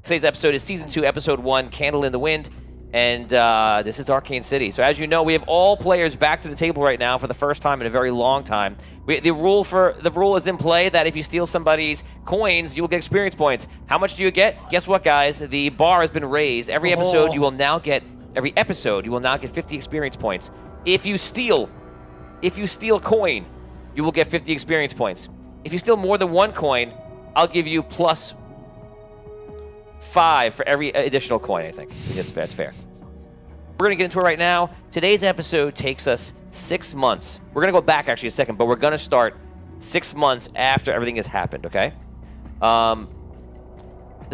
Today's episode is Season 2, Episode 1, Candle in the Wind, and this is Arcane City. So as you know, we have all players back to the table right now for the first time in a very long time. The rule is in play that if you steal somebody's coins, you will get experience points. How much do you get? Guess what, guys? The bar has been raised. Every episode, you will now get 50 experience points. If you steal a coin, you will get 50 experience points. If you steal more than one coin, I'll give you plus 5 for every additional coin, I think. That's fair. We're going to get into it right now. Today's episode takes us 6 months. We're going to go back actually a second, but we're going to start 6 months after everything has happened, okay? The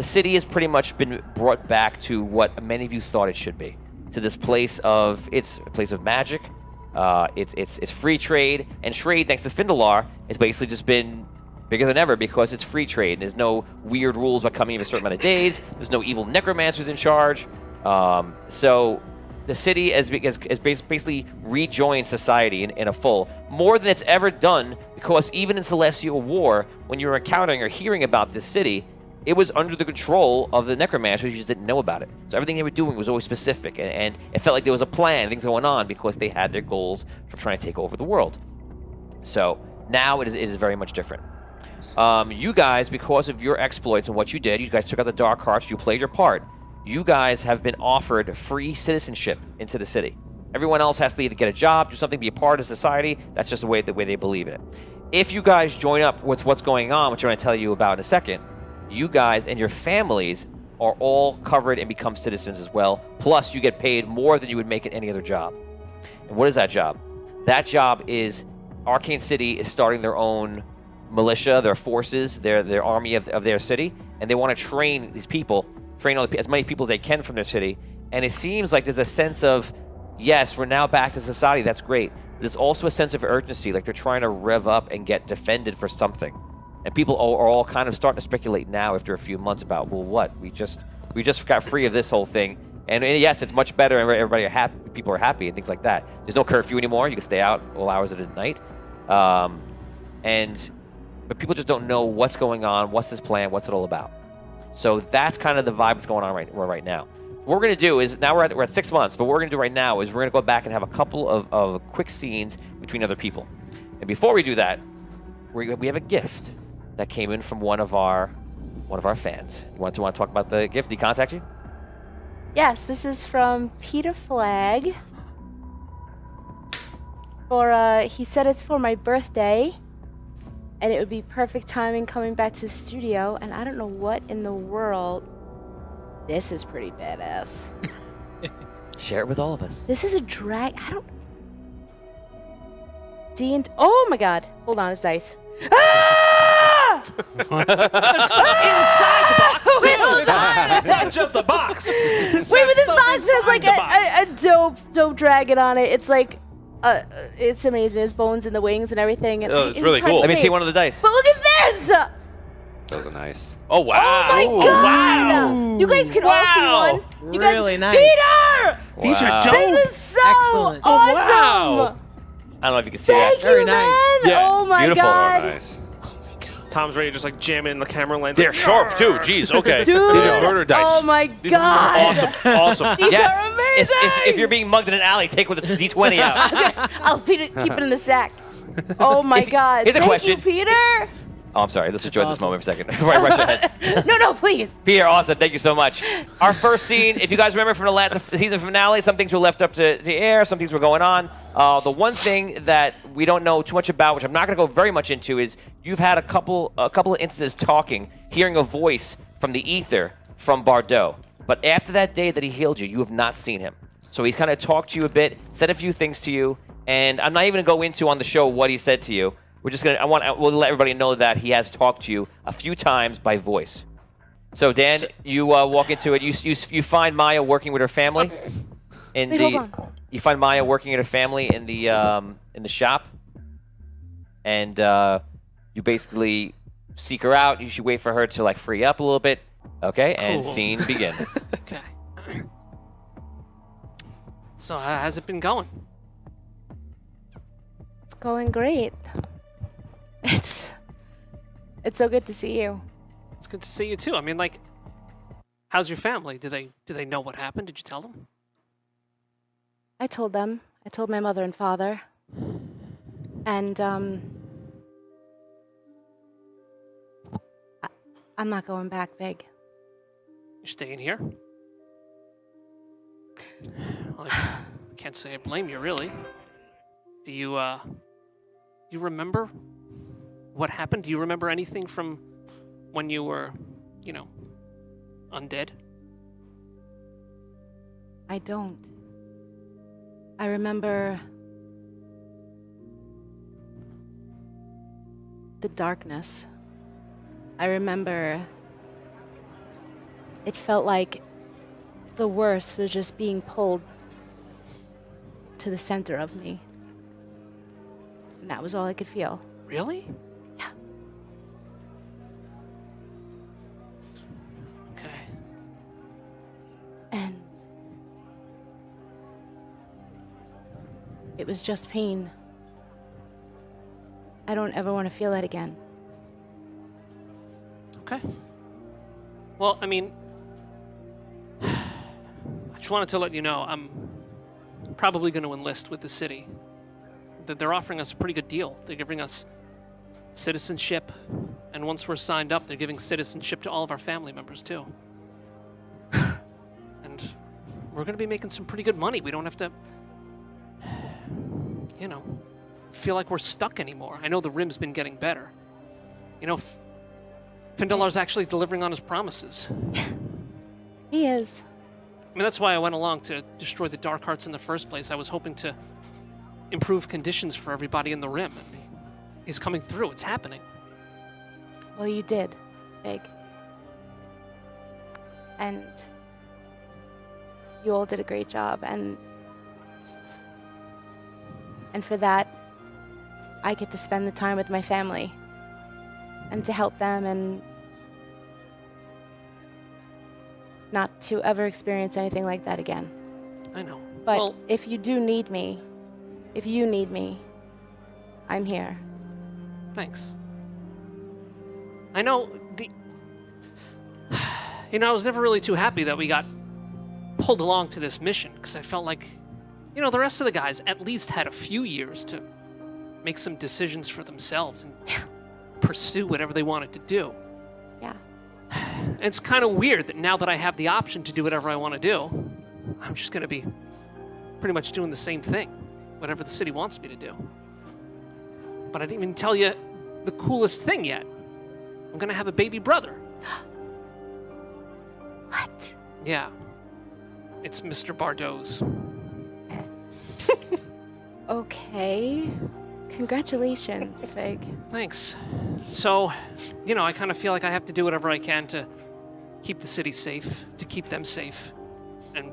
city has pretty much been brought back to what many of you thought it should be. To this place of, it's a place of magic. It's free trade, and trade, thanks to Findalar, has basically just been bigger than ever because it's free trade. And there's no weird rules about coming in a certain amount of days. There's no evil necromancers in charge. So the city has basically rejoined society in a full, more than it's ever done, because even in Celestial War, when you were encountering or hearing about this city, it was under the control of the necromancers. You just didn't know about it. So everything they were doing was always specific, and it felt like there was a plan, things going on, because they had their goals for trying to take over the world. So now it is very much different. You guys, because of your exploits and what you did, you guys took out the Dark Hearts, you played your part. You guys have been offered free citizenship into the city. Everyone else has to either get a job, do something, be a part of society. That's just the way they believe in it. If you guys join up with what's going on, which I'm going to tell you about in a second, you guys and your families are all covered and become citizens as well. Plus, you get paid more than you would make at any other job. And what is that job? That job is Arcane City is starting their own militia, their forces, their army of their city, and they want to train these people, train as many people as they can from their city. And it seems like there's a sense of, yes, we're now back to society, that's great. But there's also a sense of urgency, like they're trying to rev up and get defended for something. And people are all kind of starting to speculate now after a few months about, well, what? We just got free of this whole thing. And yes, it's much better, and everybody are happy, people are happy and things like that. There's no curfew anymore. You can stay out all hours of the night. But people just don't know what's going on, what's this plan, what's it all about. So that's kind of the vibe that's going on right now. What we're going to do is, now we're at 6 months, but what we're going to do right now is we're going to go back and have a couple of quick scenes between other people. And before we do that, we have a gift that came in from one of our fans. You want to talk about the gift? Did he contact you? Yes, this is from Peter Flag. He said it's for my birthday, and it would be perfect timing coming back to the studio, and I don't know what in the world. This is pretty badass. Share it with all of us. This is a oh my god. Hold on, it's dice. Ah! Inside the box. Wait, hold on. It's not just a box. Wait, but this box has like a dope dragon on it. It's like, it's amazing. There's bones in the wings and everything. And it's really cool. Let me see one of the dice. But look at this! Those are nice. Oh, wow. Oh my god! Wow. You guys can all see one. You Really guys, nice. Peter! These are dope. This is so Excellent. awesome! Wow. I don't know if you can see Thank that. you, Very man! nice. Yeah, Oh my beautiful. god! Nice. Tom's ready to just like jam in the camera lens. They're like, sharp, too. Jeez, okay. Dude! These are murder dice. Oh my These are god! awesome. These Yes. are amazing! If you're being mugged in an alley, take with the D20 out. I'll keep it in the sack. Oh my god! Here's a Thank question. you, Peter. Oh, I'm sorry. Let's enjoy this awesome. moment for a second before I rush ahead. No, please. Peter, awesome. Thank you so much. Our first scene, if you guys remember from the season finale, some things were left up to the air, some things were going on. The one thing that we don't know too much about, which I'm not going to go very much into, is you've had a couple of instances talking, hearing a voice from the ether from Bardot. But after that day that he healed you, you have not seen him. So he's kind of talked to you a bit, said a few things to you, and I'm not even going to go into on the show what he said to you. We're just we'll let everybody know that he has talked to you a few times by voice. So Dan, you walk into it. You find Maya working with her family. Wait, hold on. You find Maya working at her family in the shop, and you basically seek her out. You should wait for her to like free up a little bit. Okay, and Cool. scene begin. Okay. So how's it been going? It's going great. It's so good to see you. It's good to see you too. I mean, like, How's your family? Do they know what happened? Did you tell them? I told them. I told my mother and father. And, I'm not going back, Vig. You're staying here? Well, I can't say I blame you, really. Do you remember what happened? Do you remember anything from when you were, undead? I don't. I remember the darkness. I remember it felt like the worst was just being pulled to the center of me. And that was all I could feel. Really? Yeah. Okay. And it was just pain. I don't ever want to feel that again. Okay. Well, I mean, I just wanted to let you know I'm probably going to enlist with the city. That they're offering us a pretty good deal. They're giving us citizenship, and once we're signed up, they're giving citizenship to all of our family members too. And we're going to be making some pretty good money. We don't have to, feel like we're stuck anymore. I know the Rim's been getting better. Findalar's actually delivering on his promises. He is. I mean, that's why I went along to destroy the Dark Hearts in the first place. I was hoping to improve conditions for everybody in the Rim, and he's coming through. It's happening. Well, you did, Big. And you all did a great job, and for that, I get to spend the time with my family and to help them and not to ever experience anything like that again. I know. But Well, if you do need me, if you need me, I'm here. thanks. I know I was never really too happy that we got pulled along to this mission, because I felt like, the rest of the guys at least had a few years to make some decisions for themselves and pursue whatever they wanted to do. Yeah. And it's kind of weird that now that I have the option to do whatever I want to do, I'm just going to be pretty much doing the same thing, whatever the city wants me to do. But I didn't even tell you the coolest thing yet. I'm going to have a baby brother. What? Yeah. It's Mr. Bardot's. Okay. Congratulations, Vig. Thanks. So, I kind of feel like I have to do whatever I can to keep the city safe, to keep them safe, and,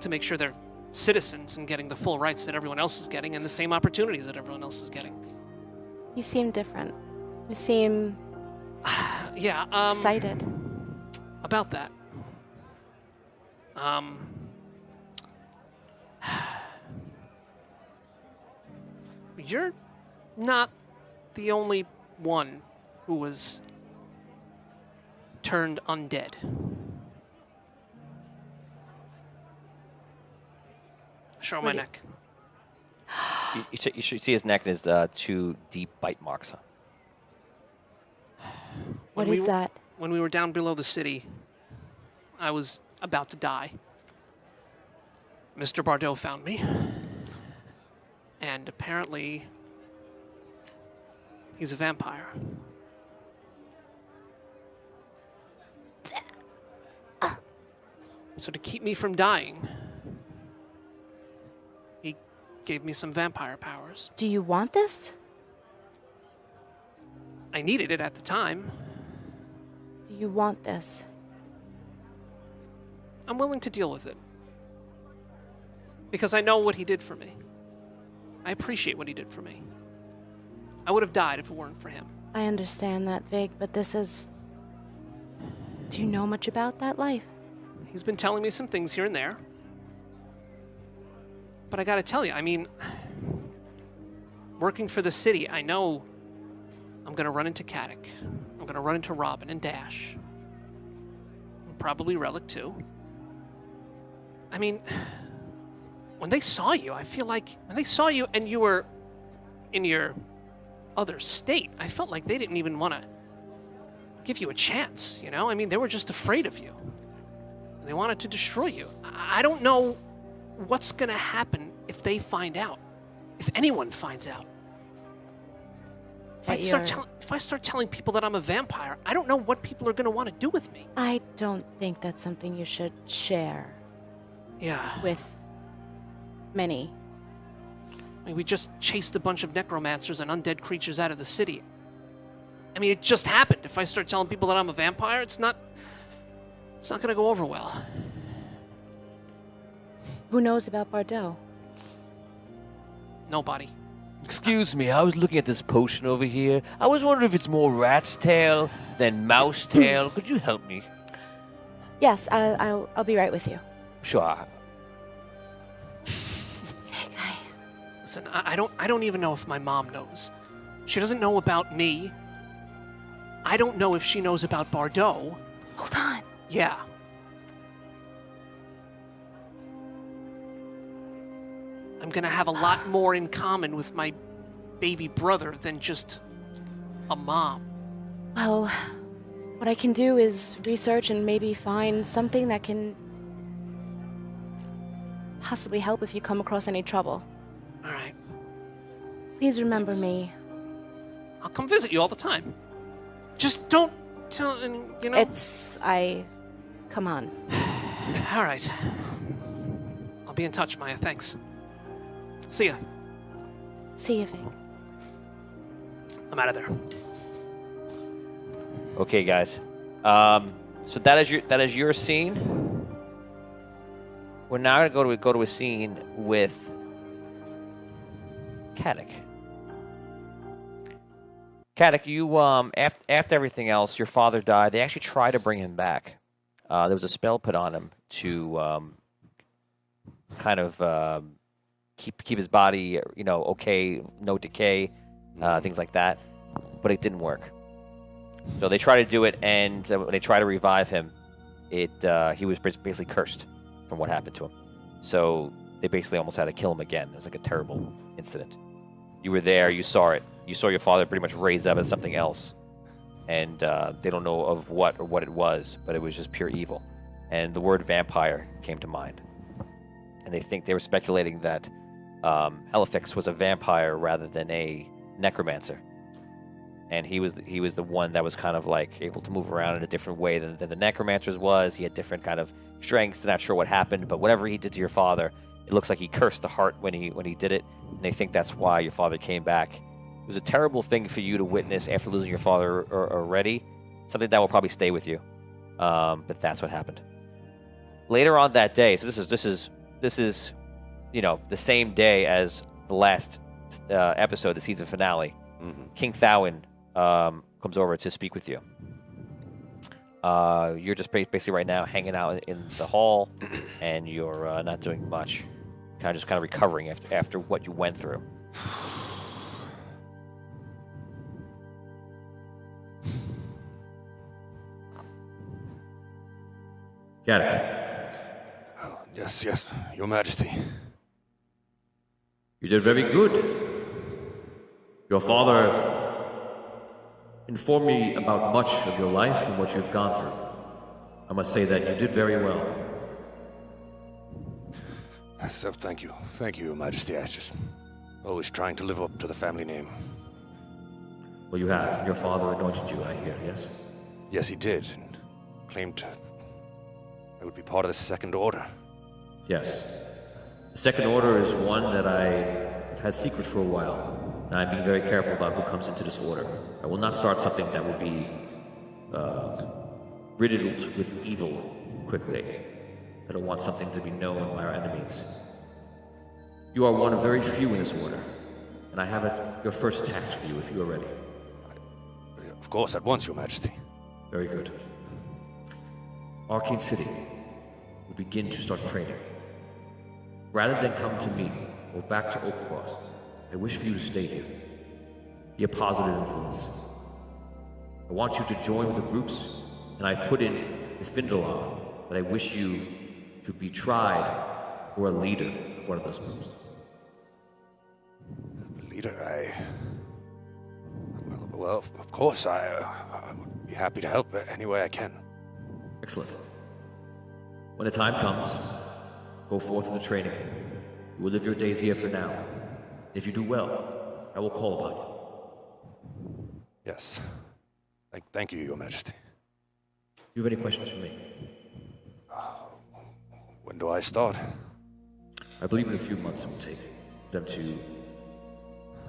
to make sure they're citizens and getting the full rights that everyone else is getting and the same opportunities that everyone else is getting. You seem different. You seem Yeah, excited. About that. You're not the only one who was turned undead. Show my What do you- neck. You should see his neck and his 2 deep bite marks. What When is we- that? When we were down below the city, I was about to die. Mr. Bardot found me. And apparently, he's a vampire. So to keep me from dying, he gave me some vampire powers. Do you want this? I needed it at the time. Do you want this? I'm willing to deal with it. Because I know what he did for me. I appreciate what he did for me. I would have died if it weren't for him. I understand that, Vig, but this is... Do you know much about that life? He's been telling me some things here and there. But I gotta tell you, working for the city, I know I'm gonna run into Caddick. I'm gonna run into Robin and Dash. probably Relic too. I mean, when they saw you, I feel like when they saw you and you were in your other state, I felt like they didn't even want to give you a chance, you know? I mean, they were just afraid of you. They wanted to destroy you. I don't know what's going to happen if they find out, if anyone finds out. If I start telling people that I'm a vampire, I don't know what people are going to want to do with me. I don't think that's something you should share Yeah. with many. I mean, we just chased a bunch of necromancers and undead creatures out of the city. I mean, it just happened. If I start telling people that I'm a vampire, it's not going to go over well. Who knows about Bardot? Nobody. Excuse me, I was looking at this potion over here. I was wondering if it's more rat's tail than mouse tail. Could you help me? Yes, I'll be right with you. Sure. Hey, guy. Listen, I don't even know if my mom knows. She doesn't know about me. I don't know if she knows about Bardot. Hold on. Yeah. I'm gonna have a lot more in common with my baby brother than just a mom. Well, what I can do is research and maybe find something that can possibly help if you come across any trouble. All right. Please remember me. I'll come visit you all the time. Just don't tell, you know. Come on. All right. I'll be in touch, Maya. Thanks. See ya. See you, Vic. I'm out of there. Okay, guys. So that is your scene. We're now gonna go to a scene with Caddick. Caddick, you after everything else, your father died. They actually tried to bring him back. There was a spell put on him to kind of keep his body, okay, no decay, things like that. But it didn't work. So they tried to do it, and when they tried to revive him, he was basically cursed from what happened to him. So they basically almost had to kill him again. It was like a terrible incident. You were there, you saw it. You saw your father pretty much raised up as something else. And they don't know of what it was, but it was just pure evil. And the word vampire came to mind. And they were speculating that Elefix was a vampire rather than a necromancer. And he was the one that was kind of like able to move around in a different way than the necromancer's was. He had different kind of strengths. Not sure what happened, but whatever he did to your father, it looks like he cursed the heart when he did it. And they think that's why your father came back. It was a terrible thing for you to witness after losing your father already. Something that will probably stay with you. But that's what happened. Later on that day, so this is the same day as the last episode, the season finale. Mm-hmm. King Thowin comes over to speak with you. You're just basically right now hanging out in the hall, and you're not doing much. Kind of recovering after what you went through. Caddick, Oh, yes, Your Majesty. you did very good. Your father informed me about much of your life and what you've gone through. I must say that you did very well. So, thank you, Your Majesty. I just always trying to live up to the family name. Well, you have. Your father anointed you, I hear, yes? Yes, he did, and claimed I would be part of the Second Order. Yes. The Second Order is one that I have had secret for a while, and I'm being very careful about who comes into this order. I will not start something that will be riddled with evil quickly. I don't want something to be known by our enemies. You are one of very few in this order, and I have your first task for you if you are ready. Of course, at once, Your Majesty. Very good. Arcane City will begin to start training. Rather than come to me or back to Oak Cross, I wish for you to stay here. Be a positive influence. I want you to join with the groups, and I've put in with Findalar that I wish you to be tried for a leader of one of those groups. Leader, well, of course, I would be happy to help any way I can. Excellent. When the time comes, go forth with the training. You will live your days here for now. If you do well, I will call upon you. Yes. Thank you, Your Majesty. Do you have any questions for me? When do I start? I believe in a few months it will take them to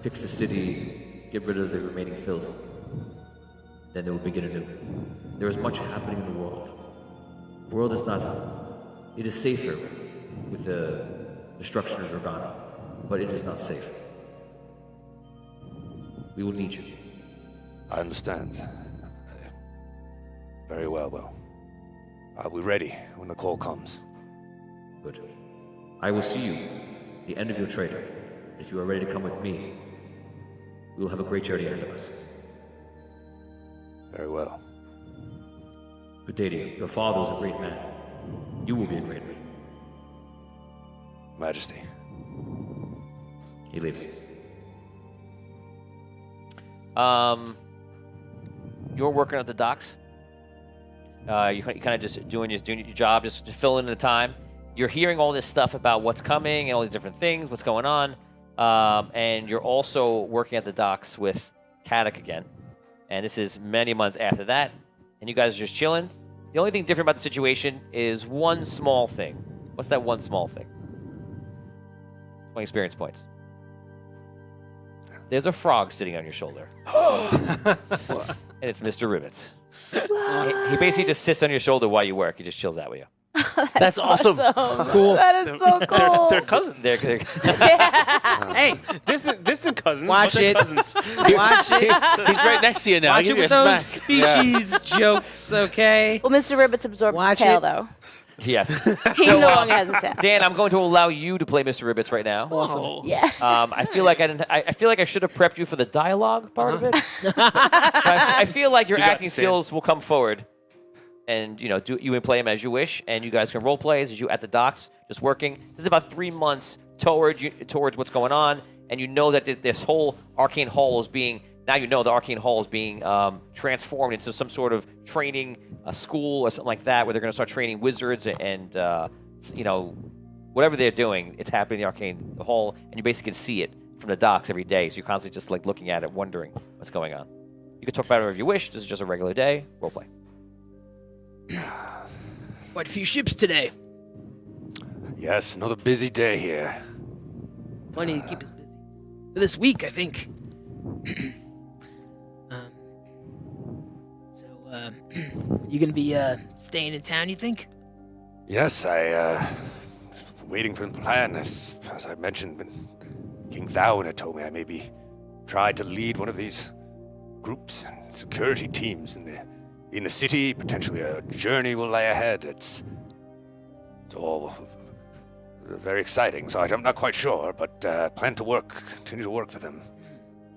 fix the city, get rid of the remaining filth. Then they will begin anew. There is much happening in the world. The world is not... It is safer with the destruction of Dragana, but it is not safe. We will need you. I understand. Very well. I'll be ready when the call comes. Good. I will see you at the end of your training. If you are ready to come with me, we will have a great journey ahead of us. Very well. Good day to you. Your father was a great man. You will be a great man. Majesty. He leaves. You're working at the docks. You kind of just doing your job, just filling in the time. You're hearing all this stuff about what's coming and all these different things, what's going on. And you're also working at the docks with Caddock again. And this is many months after that. And you guys are just chilling. The only thing different about the situation is one small thing. What's that one small thing? 20 experience points. There's a frog sitting on your shoulder. And it's Mr. Ribbits. He basically just sits on your shoulder while you work. He just chills out with you. That's awesome. Cool. That is so cool. They're cousins. Hey, Distant cousins. Watch but they're it. Cousins. watch it. He's right next to you now. Watch Give it you with a those smack. species jokes, okay? Well, Mr. Ribbits absorbed Watch his tail, it. though. Yes. He no longer has a tail. Dan, I'm going to allow you to play Mr. Ribbits right now. Oh. Yeah. I feel like I feel like I should have prepped you for the dialogue part of it. But I feel like your You got acting this, Dan. skills will come forward, and you can play him as you wish, and you guys can role play as you at the docks, just working. This is about 3 months towards what's going on, and you know that this whole Arcane Hall is being the Arcane Hall is being transformed into some sort of training school or something like that, where they're going to start training wizards and whatever they're doing, it's happening in the Arcane Hall, and you basically can see it from the docks every day. So you're constantly just like looking at it, wondering what's going on. You can talk about it whenever you wish. This is just a regular day. Role play. Quite a few ships today. Yes, another busy day here. Plenty to keep us busy. For this week, I think. You gonna be staying in town, you think? Yes, waiting for the plan. As I mentioned, when King Thowin had told me I maybe tried to lead one of these groups and security teams in the city. Potentially a journey will lay ahead. It's all very exciting. So I'm not quite sure, but plan to continue to work for them.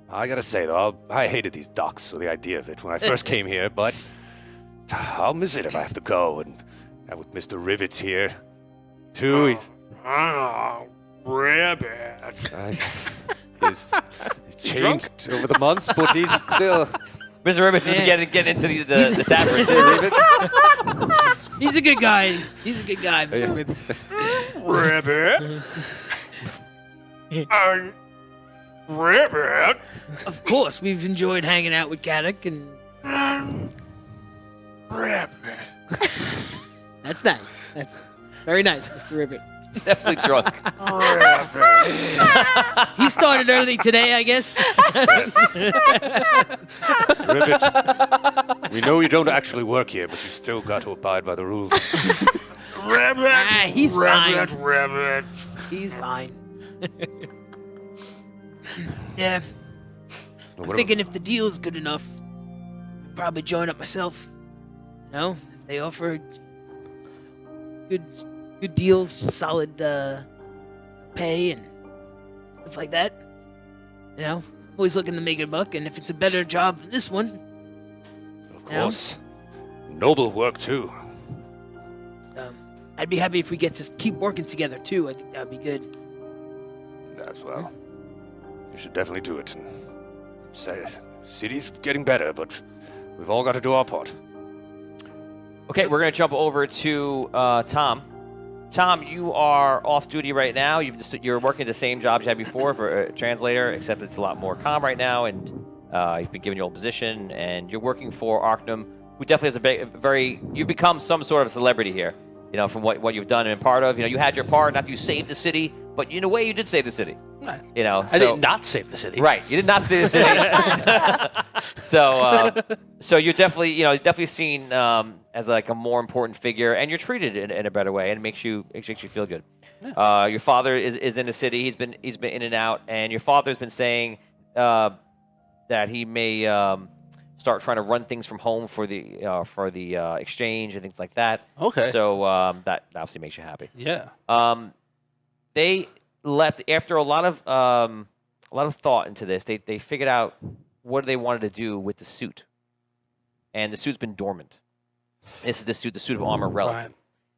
I gotta say though, I hated these docks, so the idea of it when I first came here, but I'll miss it if I have to go. And with Mr. Rivets here, too, he's... Rabbit. He's changed over the months, but he's still... Mr. Ribbits is getting into the taverns. He's a good guy. Mr. Ribbit. Rabbit. Rabbit. Of course, we've enjoyed hanging out with Caddock and... Rabbit. That's nice. That's very nice, Mr. Ribbit. Definitely drunk. He started early today, I guess. Ribbit, we know you don't actually work here, but you still got to abide by the rules. Rabbit. He's Rabbit. fine. Rabbit. He's fine. Yeah. What I'm thinking if the deal's good enough, I'd probably join up myself. You know, if they offer good deal, solid pay and stuff like that. You know, always looking to make a buck, and if it's a better job than this one, Of course. Noble work, too. I'd be happy if we get to keep working together too. I think that would be good. As well. You should definitely do it. And say, city's getting better, but we've all got to do our part. Okay, we're going to jump over to Tom. Tom, you are off duty right now. You're working the same job you had before for a translator, except it's a lot more calm right now, and you've been given your old position, and you're working for Arcane, who definitely has you've become some sort of celebrity here, from what you've done and been part of. You had your part, not that you saved the city, but in a way you did save the city. I did not save the city. Right, you did not save the city. So you're definitely seen as like a more important figure, and you're treated in a better way, and it makes you feel good. Yeah. Your father is in the city. He's been in and out, and your father's been saying that he may start trying to run things from home for the exchange and things like that. Okay. So that obviously makes you happy. Yeah. They left after a lot of thought into this. They figured out what they wanted to do with the suit, and the suit's been dormant. This is the suit of armor relic. Right.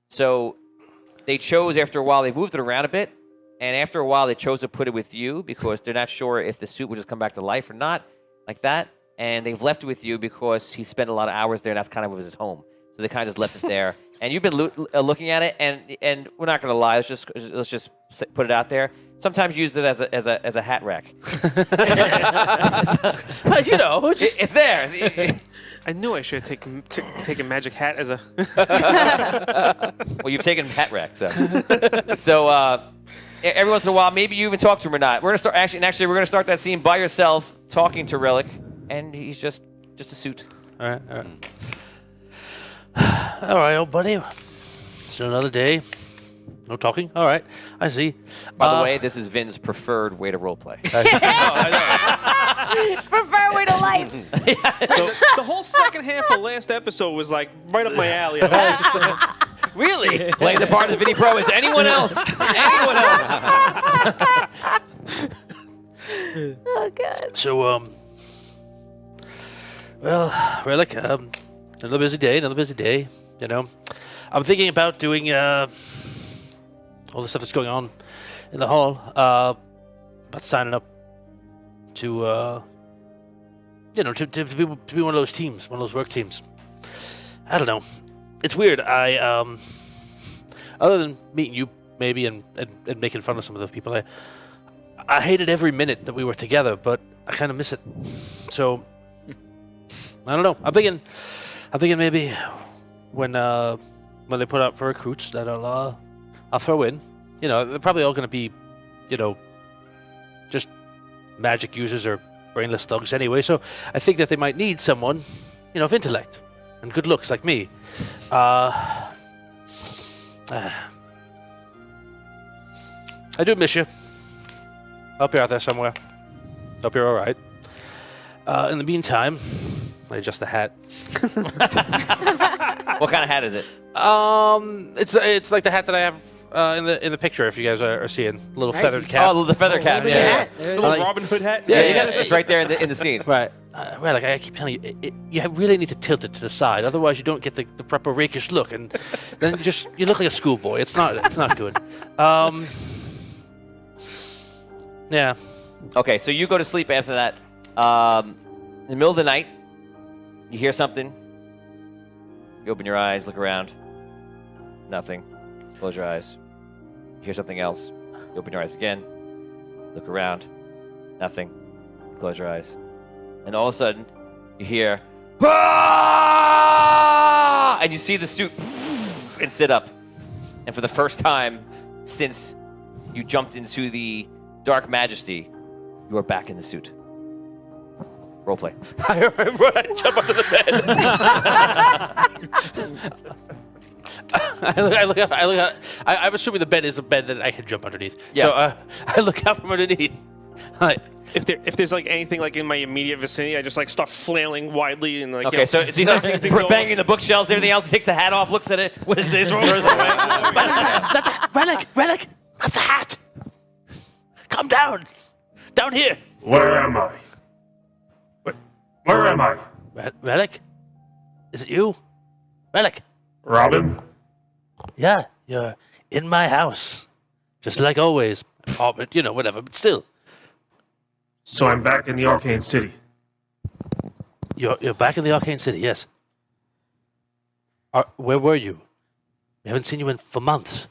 So they chose after a while. They moved it around a bit, and after a while, they chose to put it with you because they're not sure if the suit would just come back to life or not, like that. And they've left it with you because he spent a lot of hours there, and that's kind of his home. So they kind of just left it there. And you've been looking at it, and we're not going to lie. Let's just put it out there. Sometimes use it as a hat rack. It's there. I knew I should have taken Magic Hat as a... Well, you've taken hat rack, so. Every once in a while, maybe you even talk to him or not. We're gonna start we're gonna start that scene by yourself talking to Relic, and he's just a suit. All right. All right, old buddy. So another day. No talking? All right. I see. By the way, this is Vin's preferred way to roleplay. Prefer way to life. So the whole second half of last episode was like right up my alley. Really? Playing the part of Vinny Pro as anyone else. Anyone else. Oh, God. So, Relic, another busy day, I'm thinking about doing all the stuff that's going on in the hall, about signing up to be one of those teams, one of those work teams. I don't know. It's weird. Other than meeting you maybe and making fun of some of the people, I hated every minute that we were together, but I kind of miss it. So I don't know. I'm thinking maybe when they put out for recruits that I'll throw in. They're probably all going to be, just magic users or brainless thugs anyway. So I think that they might need someone, of intellect and good looks like me. I do miss you. Hope you're out there somewhere. Hope you're all right. In the meantime, I adjust the hat. What kind of hat is it? It's like the hat that I have in the picture. If you guys are seeing, a little feathered cap. Oh, the feather cap. Yeah. Little Robin Hood hat. Yeah, it's right there in the scene. Right. Like I keep telling you, you really need to tilt it to the side. Otherwise, you don't get the proper rakish look, and then you look like a schoolboy. It's not good. Yeah. Okay, so you go to sleep after that. In the middle of the night, you hear something. You open your eyes, look around. Nothing. Close your eyes. You hear something else. You open your eyes again. Look around. Nothing. Close your eyes. And all of a sudden, you hear, "Ah!" And you see the suit and sit up. And for the first time since you jumped into the Dark Majesty, you are back in the suit. Roleplay. I jump up to the bed. I look out. I'm assuming the bed is a bed that I can jump underneath. Yeah. So I look out from underneath. If there's like anything like in my immediate vicinity, I just like start flailing widely and like. Okay, so he's not banging the bookshelves, everything else. He takes the hat off, looks at it. What is this? Throws it away. Relic, that's the hat. Come down here. Where am I? Where am I? Relic, is it you? Relic. Robin? Yeah. You're in my house, just like always. Oh, but, whatever. But still, So I'm back in the Arcane City. you're back in the Arcane City. Yes. Where were you? We haven't seen you for months.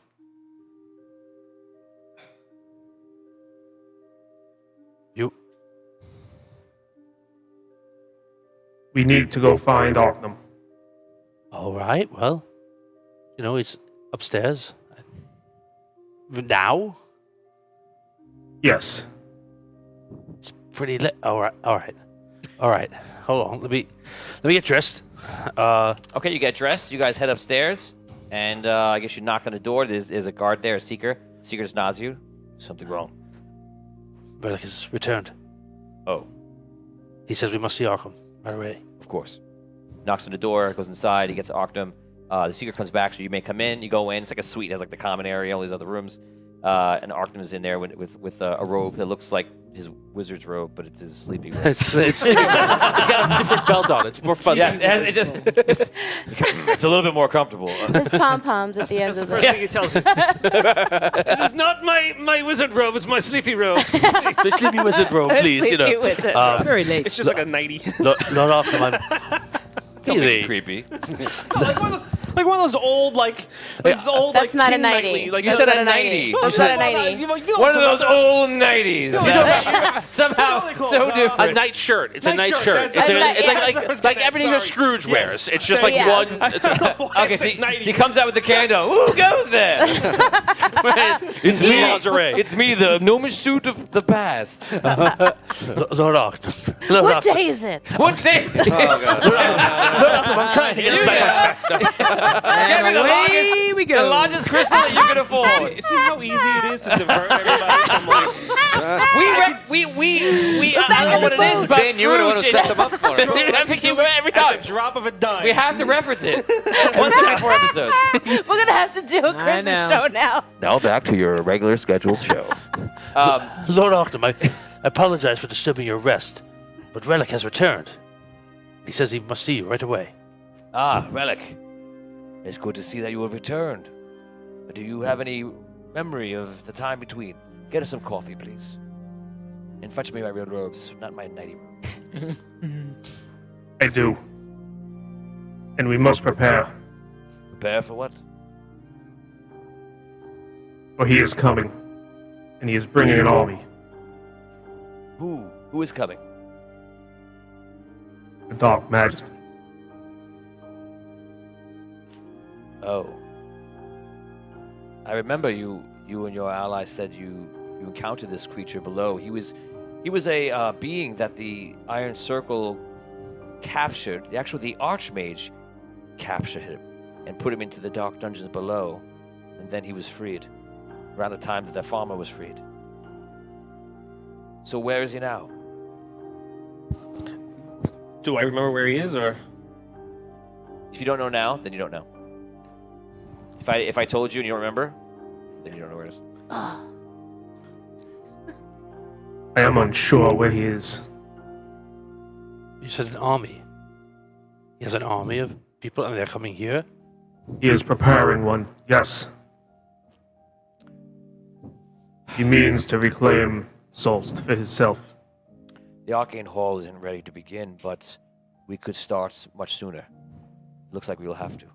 We need to go find Arcane. All right. Well, he's upstairs. Now? Yes. It's pretty late. All right. Hold on. Let me get dressed. Okay, you get dressed. You guys head upstairs, and I guess you knock on the door. There's a guard there, a seeker. Seeker just nods you. Something wrong. Relic has returned. Oh, He says we must see Arkham right away. of course. Knocks on the door, goes inside. He gets Arctum. The seeker comes back, so you may come in. You go in. It's like a suite. It has like the common area, all these other rooms. And Arctum is in there with a robe that looks like his wizard's robe, but it's his sleeping robe. It's sleeping bag. It's got a different belt on it. It's more fuzzy. Yes, it's a little bit more comfortable. There's pom-poms at the end That's the of first the... thing he tells you. This is not my wizard robe. It's my sleepy robe. The sleepy wizard robe, please. Sleepy wizard. It's very late. It's just like a 90. Lord Arkham, Don't make it easy. creepy. like one of those old That's not a 90. Like You said a 90. That's not a 90. One of those old 90s. Somehow so different. A night shirt. It's a night shirt. That's It's right. like everything that Scrooge wears. It's just like Yes. one. It's Okay, so he comes out with the candle. Who goes there? It's me. lingerie. It's me, the gnomish suit of the past. Lord Arkham. Lord What Arkham. day is it? What day? I'm trying to get us back on track. Get me the Away we the go. largest crystal that you can afford. See how easy it is to divert everybody from I don't know what it is about Ben, you would have Scrooge. set them up for it. Every at time. the drop of a dime. We have to reference it. Once every 4 episodes. We're going to have to do a Christmas know. show now. Now back to your regular scheduled show. Lord Arkham, I apologize for disturbing your rest, but Relic has returned. He says he must see you right away. Ah, Relic. It's good to see that you have returned. Do you have any memory of the time between? Get us some coffee, please. And fetch me my real robes, not my nighty robe. I do. And we must prepare, Prepare for what? for he is coming. And he is bringing an army. Who? Who is coming? The Dark Majesty. Oh. I remember you and your allies said you encountered this creature below. He was a being that the Iron Circle captured. The Archmage captured him and put him into the dark dungeons below, and then he was freed. Around the time that the farmer was freed. So where is he now? Do I remember where he is, or? If you don't know now, then you don't know. If I told you and you don't remember, then you don't know where it is. I am unsure where he is. You said an army. He has an army of people, and they're coming here. He is preparing one, yes. He means to reclaim Solst for himself. The Arcane Hall isn't ready to begin, but we could start much sooner. Looks like we will have to.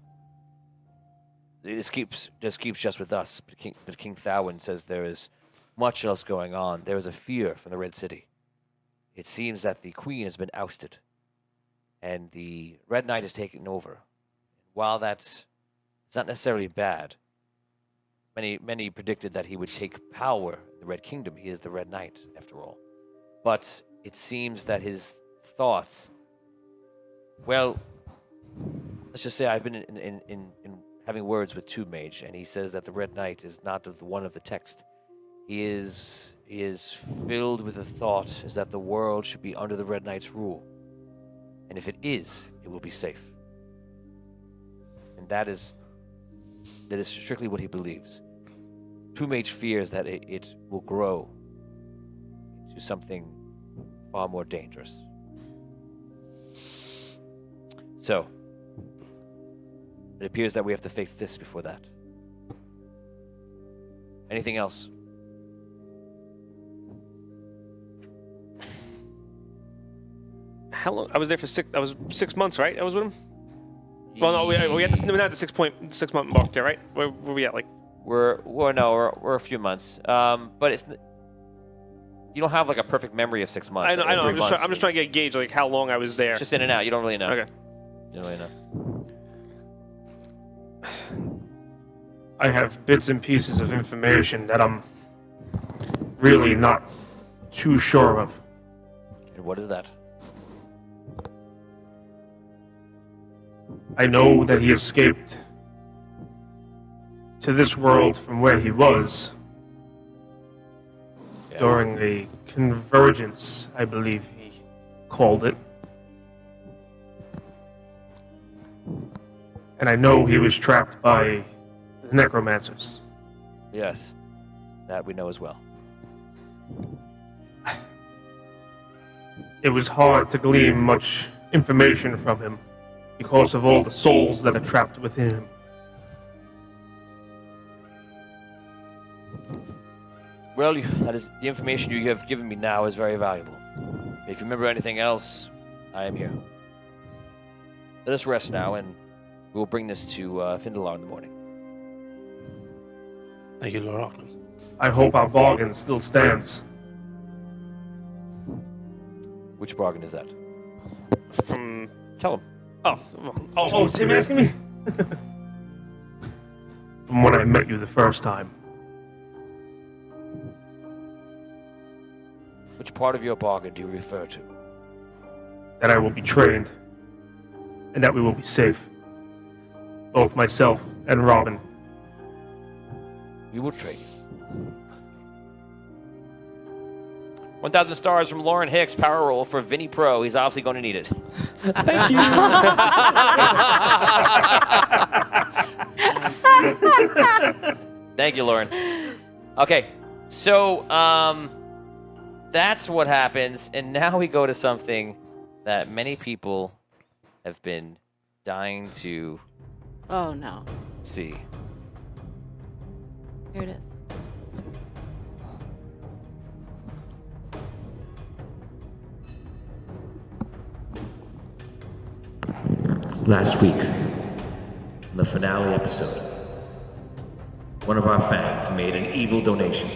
This keeps just with us, but King Thowin says there is much else going on. There is a fear from the Red City. It seems that the Queen has been ousted, and the Red Knight has taken over. While that's not necessarily bad, many predicted that he would take power in the Red Kingdom. He is the Red Knight, after all. But it seems that his thoughts, well, let's just say I've been in having words with Two Mage, and he says that the Red Knight is not the one of the text. He is filled with the thought is that the world should be under the Red Knight's rule. And if it is, it will be safe. And that is strictly what he believes. Two Mage fears that it will grow into something far more dangerous. So, it appears that we have to face this before that. Anything else? How long? I was there for 6 months, right? I was with him. Well, no, we had this. We're not at the 6 month mark there, right? Where we at? Like We're a few months. But it's you don't have like a perfect memory of 6 months. I know. I'm just trying to get a gauge like how long I was there. It's just in and out. You don't really know. Okay. You don't really know. I have bits and pieces of information that I'm really not too sure of. And what is that? I know that he escaped to this world from where he was Yes. during the convergence, I believe he called it. And I know he was trapped by the necromancers. Yes. That we know as well. It was hard to glean much information from him because of all the souls that are trapped within him. Well, that is the information you have given me now is very valuable. If you remember anything else, I am here. Let us rest now, and we will bring this to Findalar in the morning. Thank you, Lord Auckland. I hope our bargain still stands. Which bargain is that? From Tell him. Oh, is him asking me? From when I met you the first time. Which part of your bargain do you refer to? That I will be trained. And that we will be safe. Both myself and Robin. We will train you. 1,000 stars from Lauren Hicks, power roll for Vinny Pro. He's obviously going to need it. Thank you. Thank you, Lauren. Okay, so that's what happens, and now we go to something that many people have been dying to Oh no. see. Here it is. Last week, in the finale episode, one of our fans made an evil donation,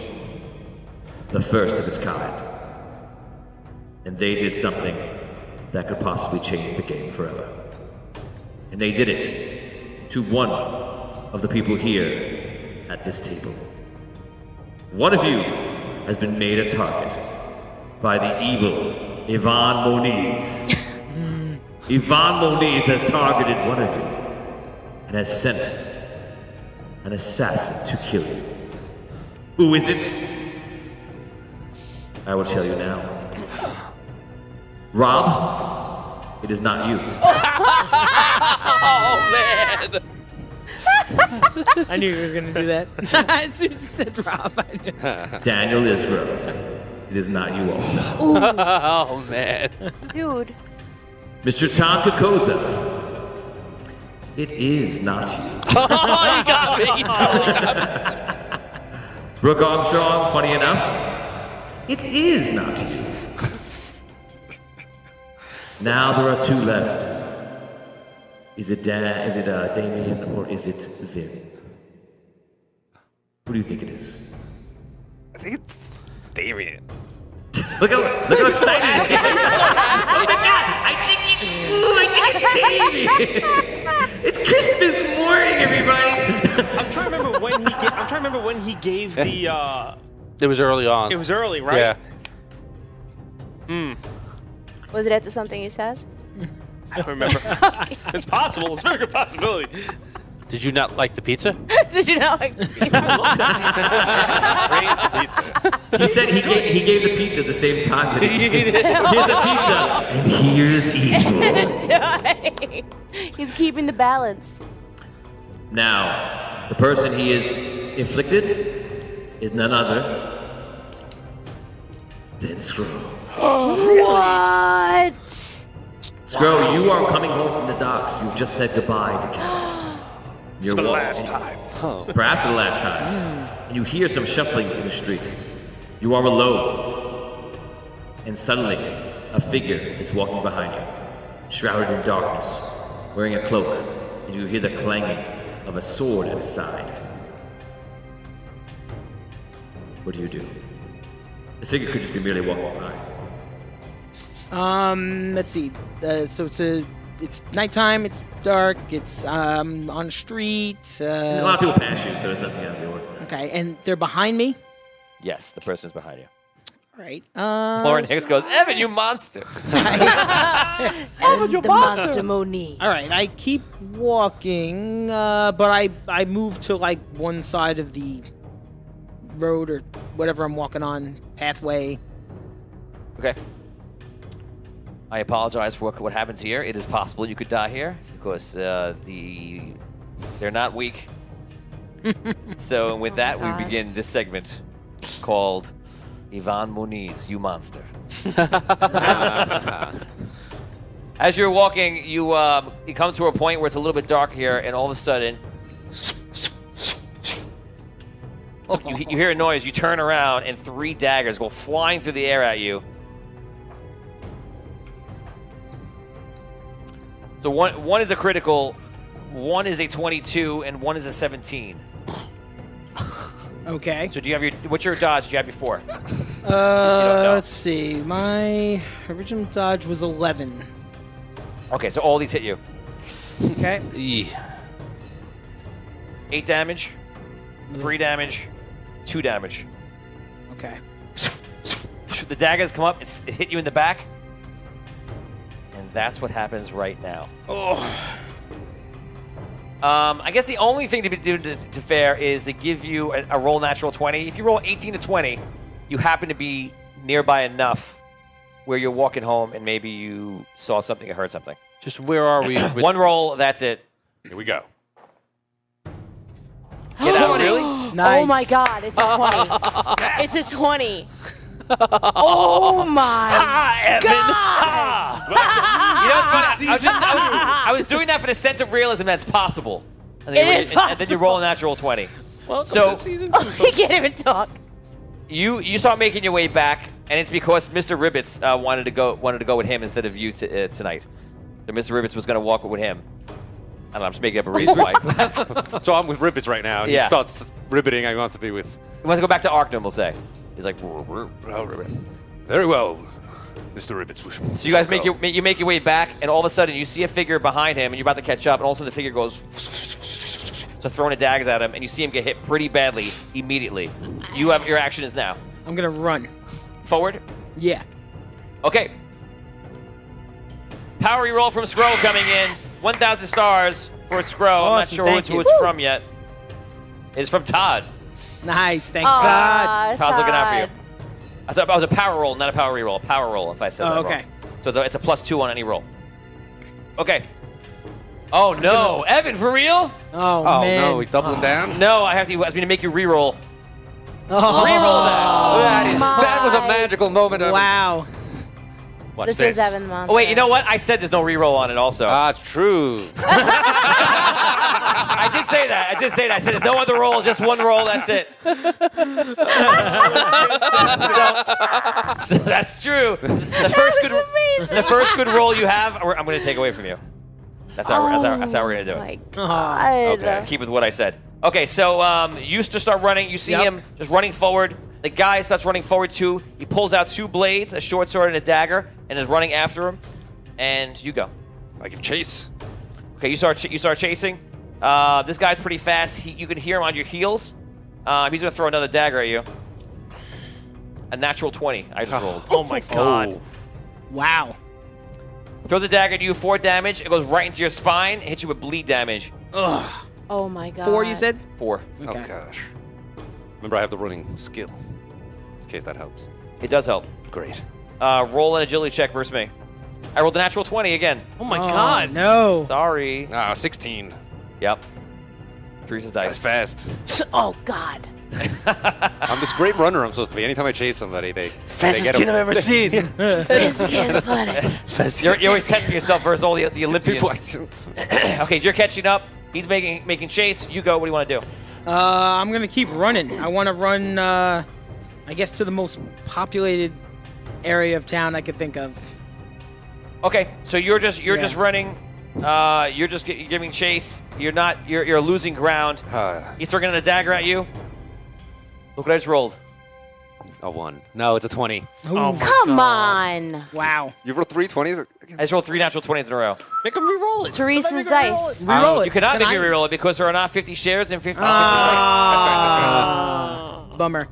the first of its kind. And they did something that could possibly change the game forever. And they did it to one of the people here at this table. One of you has been made a target by the evil Ivan Moniz. Ivan Moniz has targeted one of you and has sent an assassin to kill you. Who is it? I will tell you now. Rob, it is not you. Oh, man! I knew you were going to do that. As soon as you said Rob, I knew. Daniel Isgro, it is not you also. Oh, man. Dude. Mr. Tom Kokoza, it is not you. Oh, you got me. You totally got me. Brooke Armstrong, funny enough, it is not you. Now there are two left. Is it Damien or is it Vin? Who do you think it is? I think it's Damien. Look how excited he is! Oh my god! I think it's Damien! It's Christmas morning, everybody! I'm trying to remember when he gave the. It was early on. It was early, right? Yeah. Was it after something you said? I don't remember. It's possible. It's a very good possibility. Did you not like the pizza? Did you not like the pizza? Raise the pizza. He said he gave the pizza at the same time that he did. Here's a pizza, and here's evil. He's keeping the balance. Now, the person he is inflicted is none other than Skrull. What? Skrull, you are coming home from the docks. You've just said goodbye to Cal. You're the walking. last time. Perhaps the last time. And you hear some shuffling in the street. You are alone. And suddenly, a figure is walking behind you, shrouded in darkness, wearing a cloak, and you hear the clanging of a sword at his side. What do? The figure could just be merely walking by. Let's see. So it's nighttime. It's dark. It's on the street. A lot of people pass you, so there's nothing out of the ordinary. Okay, and they're behind me. Yes, the person's behind you. All right. Lauren Hicks goes, Evan, you monster. And the monster Monique. All right, I keep walking, but I move to like one side of the road or whatever I'm walking on, pathway. Okay. I apologize for what happens here. It is possible you could die here because they're not weak. So with that, we begin this segment called Ivan Moniz, you monster. As you're walking, you come to a point where it's a little bit dark here, and all of a sudden, you hear a noise. You turn around, and 3 daggers go flying through the air at you. So one is a critical, one is a 22, and one is a 17. Okay. So do you have what's your dodge? Do you have your 4? Let's see. My original dodge was 11. Okay, so all these hit you. Okay. 8 damage, 3 damage, 2 damage. Okay. The daggers come up, it hit you in the back, and that's what happens right now. I guess the only thing to be doing to fair is to give you a roll natural 20. If you roll 18 to 20, you happen to be nearby enough where you're walking home and maybe you saw something or heard something. Just where are we? One roll, that's it. Here we go. Get out, really? Nice. Oh my God, it's a 20. It's a 20. Oh my Evan! God! You know what's funny? I was doing that for the sense of realism that's possible. And then, It is and then you roll a natural 20. Welcome So- to season 2. He can't even talk. You start making your way back, and it's because Mr. Ribbits wanted to go with him instead of you tonight. So Mr. Ribbits was going to walk with him. I don't know, I'm just making up a reason why. So I'm with Ribbits right now, and Yeah. he starts ribbiting. I wants to be with. He wants to go back to Arcane, we'll say. He's like, Very well, Mr. Ribbits. so you guys make your way back, and all of a sudden you see a figure behind him, and you're about to catch up, and all of a sudden the figure goes, so throwing the daggers at him, and you see him get hit pretty badly immediately. Your action is now. I'm gonna run. Forward. Yeah. Okay. Power reroll from Scroll coming in. 1,000 stars for Scroll. I'm not Awesome, sure thank who you. it's from yet. It's from Todd. Nice. Thanks, Todd. Todd's looking out for you. I said it was a power roll, not a power reroll. A power roll, if I said that wrong. Okay. So it's a +2 on any roll. Okay. Oh no, Evan, for real? Oh, Oh man. no, we doubling down. No, I have to. He asked me to make you reroll. Oh, Reroll that. That was a magical moment. wow. Watch This is Evan Monster. Oh wait, you know what? I said there's no reroll on it. Also, Ah, true. I did say that. I said there's no other roll, just one roll. That's it. so that's true. The first good roll you have, I'm going to take away from you. That's how we're going to do it. My God. Okay, keep with what I said. Okay, so you just start running. You see him just running forward. The guy starts running forward too. He pulls out 2 blades, a short sword and a dagger, and is running after him. And you go. I give chase. Okay, you start chasing. This guy's pretty fast. You can hear him on your heels. He's gonna throw another dagger at you. A natural 20. I just rolled. Oh my God. Wow. Throws a dagger at you, 4 damage. It goes right into your spine. It hits you with bleed damage. Ugh. Oh my God. 4, you said? 4. Okay. Oh gosh. Remember, I have the running skill. In case that helps. It does help. Great. Roll an agility check versus me. I rolled a natural 20 again. Oh my Oh, God. No. Sorry. 16. Yep. Teresa's That's dice. fast. Oh God. I'm this great runner. I'm supposed to be. Anytime I chase somebody, they Fastest get kid I've ever seen. This is getting funny. You're always testing yourself versus all the Olympians. Okay, you're catching up. He's making chase. You go. What do you want to do? I'm gonna keep running. I want to run, I guess, to the most populated area of town I could think of. Okay, so you're just running. You're just giving chase. You're losing ground. He's throwing a dagger at you. Look what I just rolled. A 1. No, it's a 20. Oh my Come God. on. Wow. You rolled 3 20s? I just rolled 3 natural 20s in a row. Make him re-roll it. Teresa's dice. Reroll it. You cannot Can make me I? reroll it because there are not 50 shares and 50 likes. Bummer.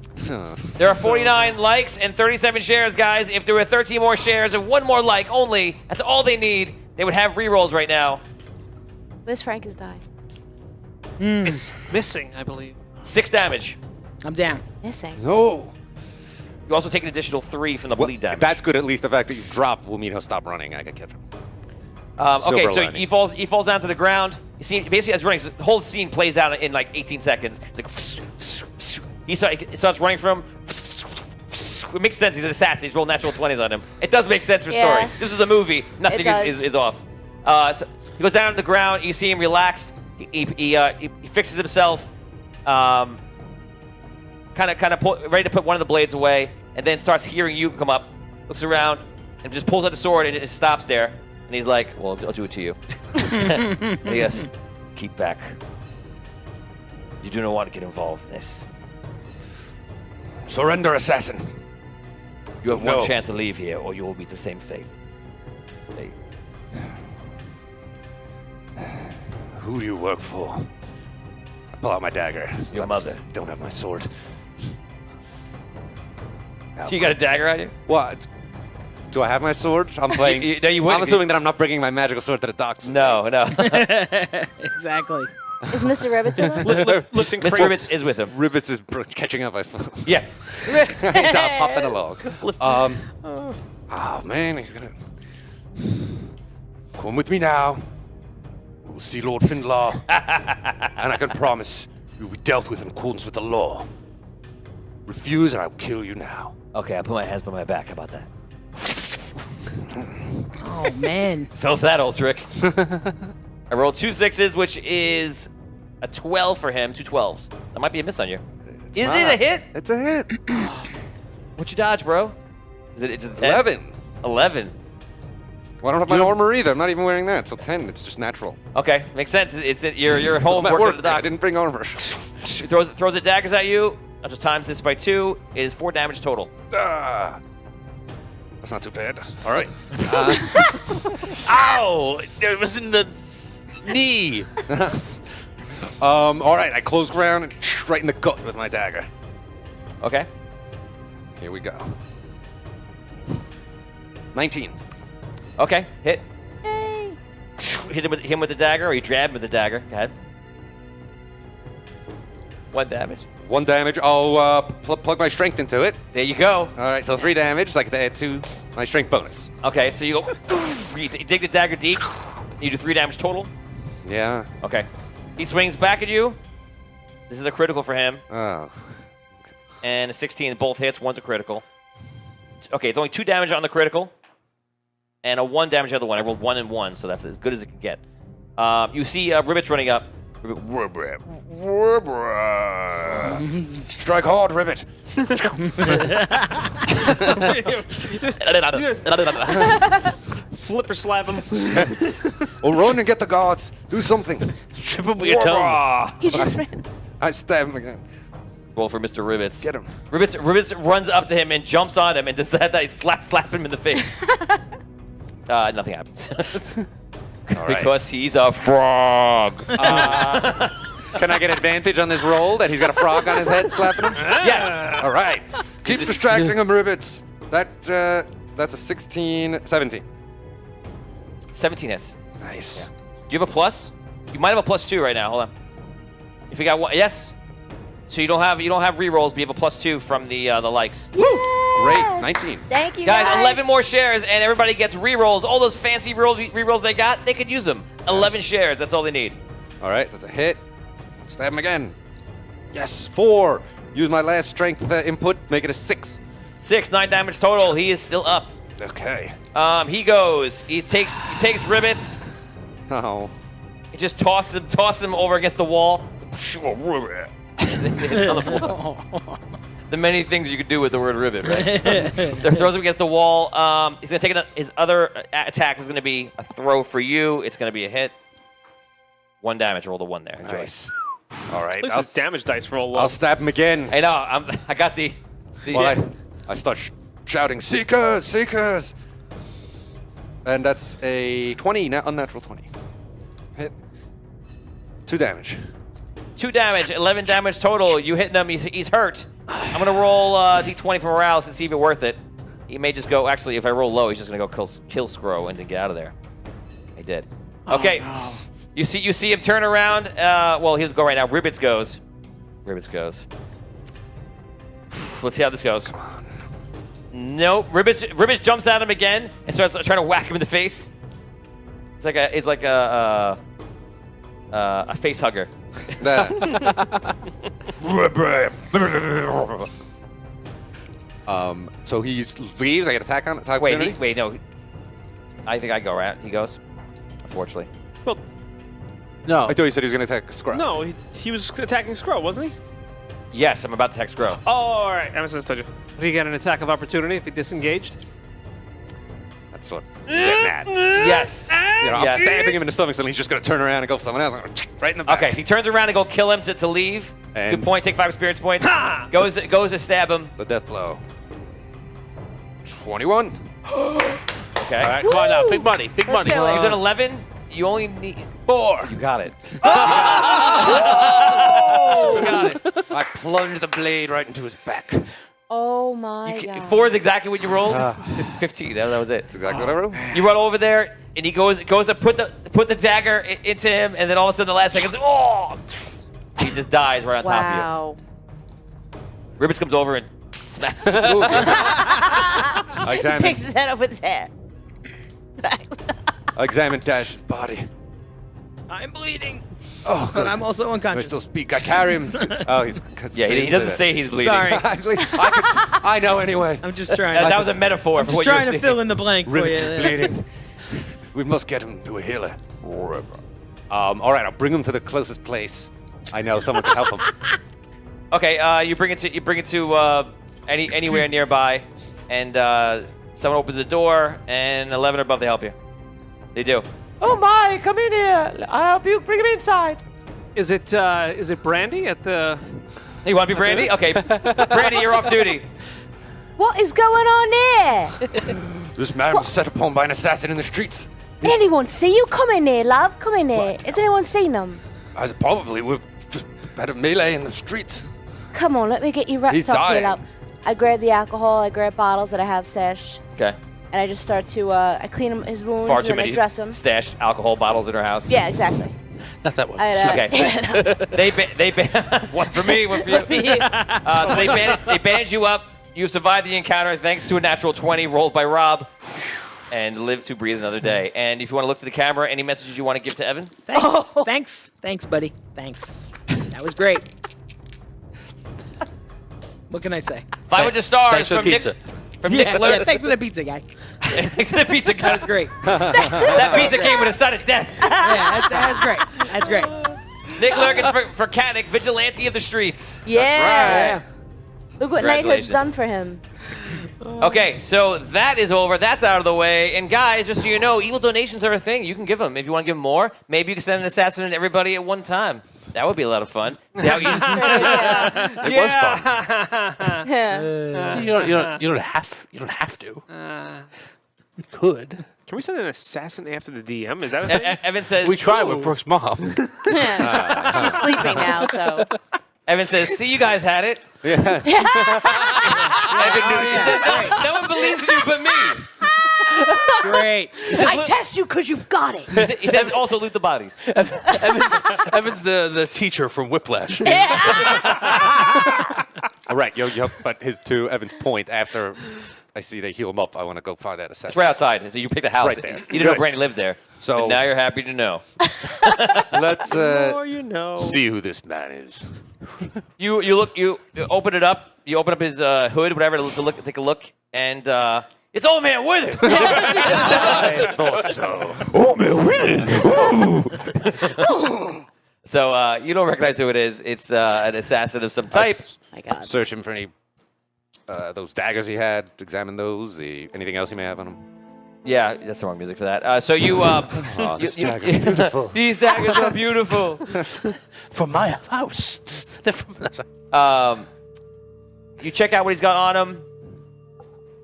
There are 49 likes and 37 shares, guys. If there were 13 more shares and 1 more like only, that's all they need. They would have rerolls right now. Where's Franca's die? It's missing, I believe. 6 damage. I'm down. Missing. No. You also take an additional 3 from the Well, bleed damage. that's good. At least the fact that you drop will mean he'll stop running. I can catch him. Okay, Silver so lining. he falls down to the ground. You see, basically, as running, the whole scene plays out in like 18 seconds. It's like he starts running from. It makes sense. He's an assassin. He's rolled natural 20s on him. It does make sense for Yeah. story. This is a movie. Nothing does. is off. So he goes down to the ground. You see him relax. He fixes himself. Kind of ready to put one of the blades away, and then starts hearing you come up. Looks around and just pulls out the sword and it stops there. And he's like, "Well, I'll do it to you." And he goes, "Keep back. You do not want to get involved in this. Surrender, assassin. You have No. one chance to leave here, or you will meet the same fate." Fate. Who do you work for? I pull out my dagger. Your mother. Don't have my sword. So you got a dagger on you? What? Do I have my sword? I'm playing. No, you wouldn't. I'm assuming that I'm not bringing my magical sword to the docks. No. Exactly. Is Mr. Ribbits with him? Lifting Mr. crates. Ribbits is with him. Ribbits is catching up, I suppose. Yes. He's out popping along. Oh man, he's gonna come with me now. We'll see Lord Findlar, and I can promise you'll be dealt with in accordance with the law. Refuse, and I'll kill you now. Okay, I put my hands behind my back. How about that? Oh, man. Fell for that old trick. I rolled 2 6s, which is a 12 for him. 2 12s. That might be a miss on you. Is it a hit? It's a hit. What'd you dodge, bro? Is it just a 10? 11. 11. Well, I don't have my armor either. I'm not even wearing that. So 10. It's just natural. Okay, makes sense. You're at home I'm at working work. at the I docks. didn't bring armor. Throws the daggers at you. I'll just times this by 2. It is 4 damage total. That's not too bad. All right. Ow! It was in the knee. All right. I close ground and right in the gut with my dagger. Okay. Here we go. 19. Okay, hit. Hit him with the dagger, or you jab him with the dagger. Go ahead. 1 damage. 1 damage. I'll plug my strength into it. There you go. All right, so 3 damage. So I get to add 2 my strength bonus. Okay, so you go. You dig the dagger deep. You do 3 damage total. Yeah. Okay. He swings back at you. This is a critical for him. Oh. And a 16, both hits. One's a critical. Okay, it's only 2 damage on the critical. And a 1 damage on the other one. I rolled 1 and 1, so that's as good as it can get. You see Ribbits running up. Strike hard, Ribbit. Flip or slap him. Oh, run and get the guards. Do something. Trip him with your tongue. He just ran. I stab him again. Roll for Mr. Ribbits. Get him. Ribbits runs up to him and jumps on him and does that slap him in the face. Nothing happens. All right. Because he's a frog. Can I get advantage on this roll that he's got a frog on his head slapping him? Yes. All right. Keep distracting him, Ribbits. That's a 16, 17. 17 hits. Nice. Do you have a plus? You might have a +2 right now. Hold on. If you got one, yes. So you don't have rerolls, but you have a +2 from the likes. Great. 19. Thank you, Guys, guys. 11 more shares, and everybody gets rerolls. All those fancy rerolls they got, they could use them. 11 shares. That's all they need. All right. That's a hit. Stab him again. Yes. 4. Use my last strength input. Make it a 6. 6, 9 damage total. He is still up. Okay. He goes. He takes Ribbits. Oh. It just tosses him over against the wall. It's on the floor. The many things you could do with the word ribbit, right? Throws him against the wall. He's going to take his other attack is going to be a throw for you. It's going to be a hit. 1 damage. Roll the 1 there. Enjoy. Nice. All right. At least his damage dice roll low. I'll stab him again. Hey, no, I got the Well, I start shouting, Seekers! Seekers! And that's a 20, unnatural 20. Hit. 2 damage. 2 damage, 11 damage total. You hitting him, he's hurt. I'm going to roll d20 for morale and see if it's worth it. He may just go, actually, if I roll low, he's just going to go kill Scro and then get out of there. He did. Okay. No. You see him turn around. Well, he'll go right now. Ribbits goes. Let's see how this goes. Come on. Nope. Ribbits jumps at him again and starts trying to whack him in the face. It's like a face hugger. So he leaves. I get attack on attack. Wait, no. I think I go right. He goes. Unfortunately. Well, No. I thought you said he was going to attack Scrub. no, he was attacking Skrull, wasn't he? Yes, I'm about to attack Scro. Oh, all right. I misunderstood you. Would he get an attack of opportunity if he disengaged? That's what you get mad. Yes. You know, I'm Yes. stabbing him in the stomach, so he's just going to turn around and go for someone else. I'm gonna right in the back. Okay, so he turns around and go kill him to leave. And- Good point. Take 5 experience points. Goes to stab him. The death blow. 21. Okay. All right, come on now. Big money. Big money. do it. You've done 11. You only need 4. You got it. You got it. I plunged the blade right into his back. Oh my god. 4 is exactly what you rolled. 15. That was it. That's exactly what I rolled. You run over there, and he goes to put the dagger into him, and then all of a sudden, the last seconds, he just dies right on top Wow. of you. Ribbits comes over and smacks him. I examine, Picks his head up with his hair. I examine Dash's body. I'm bleeding. Oh, But I'm also I unconscious. still speak. I carry him. Oh, he's. Yeah, he doesn't say he's bleeding. Sorry. Actually, I know anyway. I'm just trying. That was a metaphor for just what you were trying to saying. fill in the blank for Ribbits you. is bleeding. We must get him to a healer. All right, I'll bring him to the closest place. I know someone can help him. Okay, you bring it to anywhere nearby, and someone opens the door, and 11 or above they help you. They do. Oh my! Come in here. I'll help you. Bring him inside. Is it Brandy at the? You want to be Brandy? Okay, Brandy, you're off duty. What is going on here? This man was set upon by an assassin in the streets. Anyone see you? Come in here, love. Come in here. Has anyone seen them? As probably we've just had a melee in the streets. Come on, let me get you wrapped He's up dying. here, love. I grab the alcohol, I grab bottles that I have stashed, Okay. and I just start to, I clean his wounds Far and too then I many dress him. stashed alcohol bottles in her house. Yeah, exactly. Not that one. I, Okay. they one for me, one for you. For you. So they bandage you up. You survived the encounter thanks to a natural 20 rolled by Rob, and live to breathe another day. And if you want to look to the camera, any messages you want to give to Evan? Thanks. Thanks, buddy. Thanks. That was great. What can I say? 500 stars thanks for from the Nick. pizza. From Nick Lurk. Thanks for the pizza, guy. Thanks for the pizza. That was great. That pizza came with a side of death. Yeah, that's great. That's great. Nick Lurkins for Kanik, vigilante of the streets. Yeah. Look what knighthood's Congratulations. done for him. Okay, so that is over. That's out of the way. And guys, just so you know, evil donations are a thing. You can give them. If you want to give them more, maybe you can send an assassin to everybody at one time. That would be a lot of fun. See how easy It was fun. Yeah. You don't have to. You could. Can we send an assassin after the DM? Is that a thing? Evan says We tried with Brooke's mom. She's sleeping now, so. Evan says, see, you guys had it. Yeah. Evan knew. He says, no one believes in you but me. Great. I test you because you've got it. He says, also loot the bodies. Evan's the teacher from Whiplash. All right, but to Evan's point, after I see they heal him up, I want to go find that assassin. It's right outside. So you pick the house. Right there. You didn't know Good. Brandy lived there. So- But now you're happy to know. Let's Or you know. see who this man is. You open it up. You open up his hood, whatever, to take a look, and It's Old Man Withers. I thought so. Old Man Withers. So you don't recognize who it is. It's an assassin of some type. My God. Search him for any those daggers he had. Examine those. Anything else he may have on him. Yeah, that's the wrong music for that. So you, This dagger's beautiful. These daggers are beautiful. From my house. They're from You check out what he's got on him.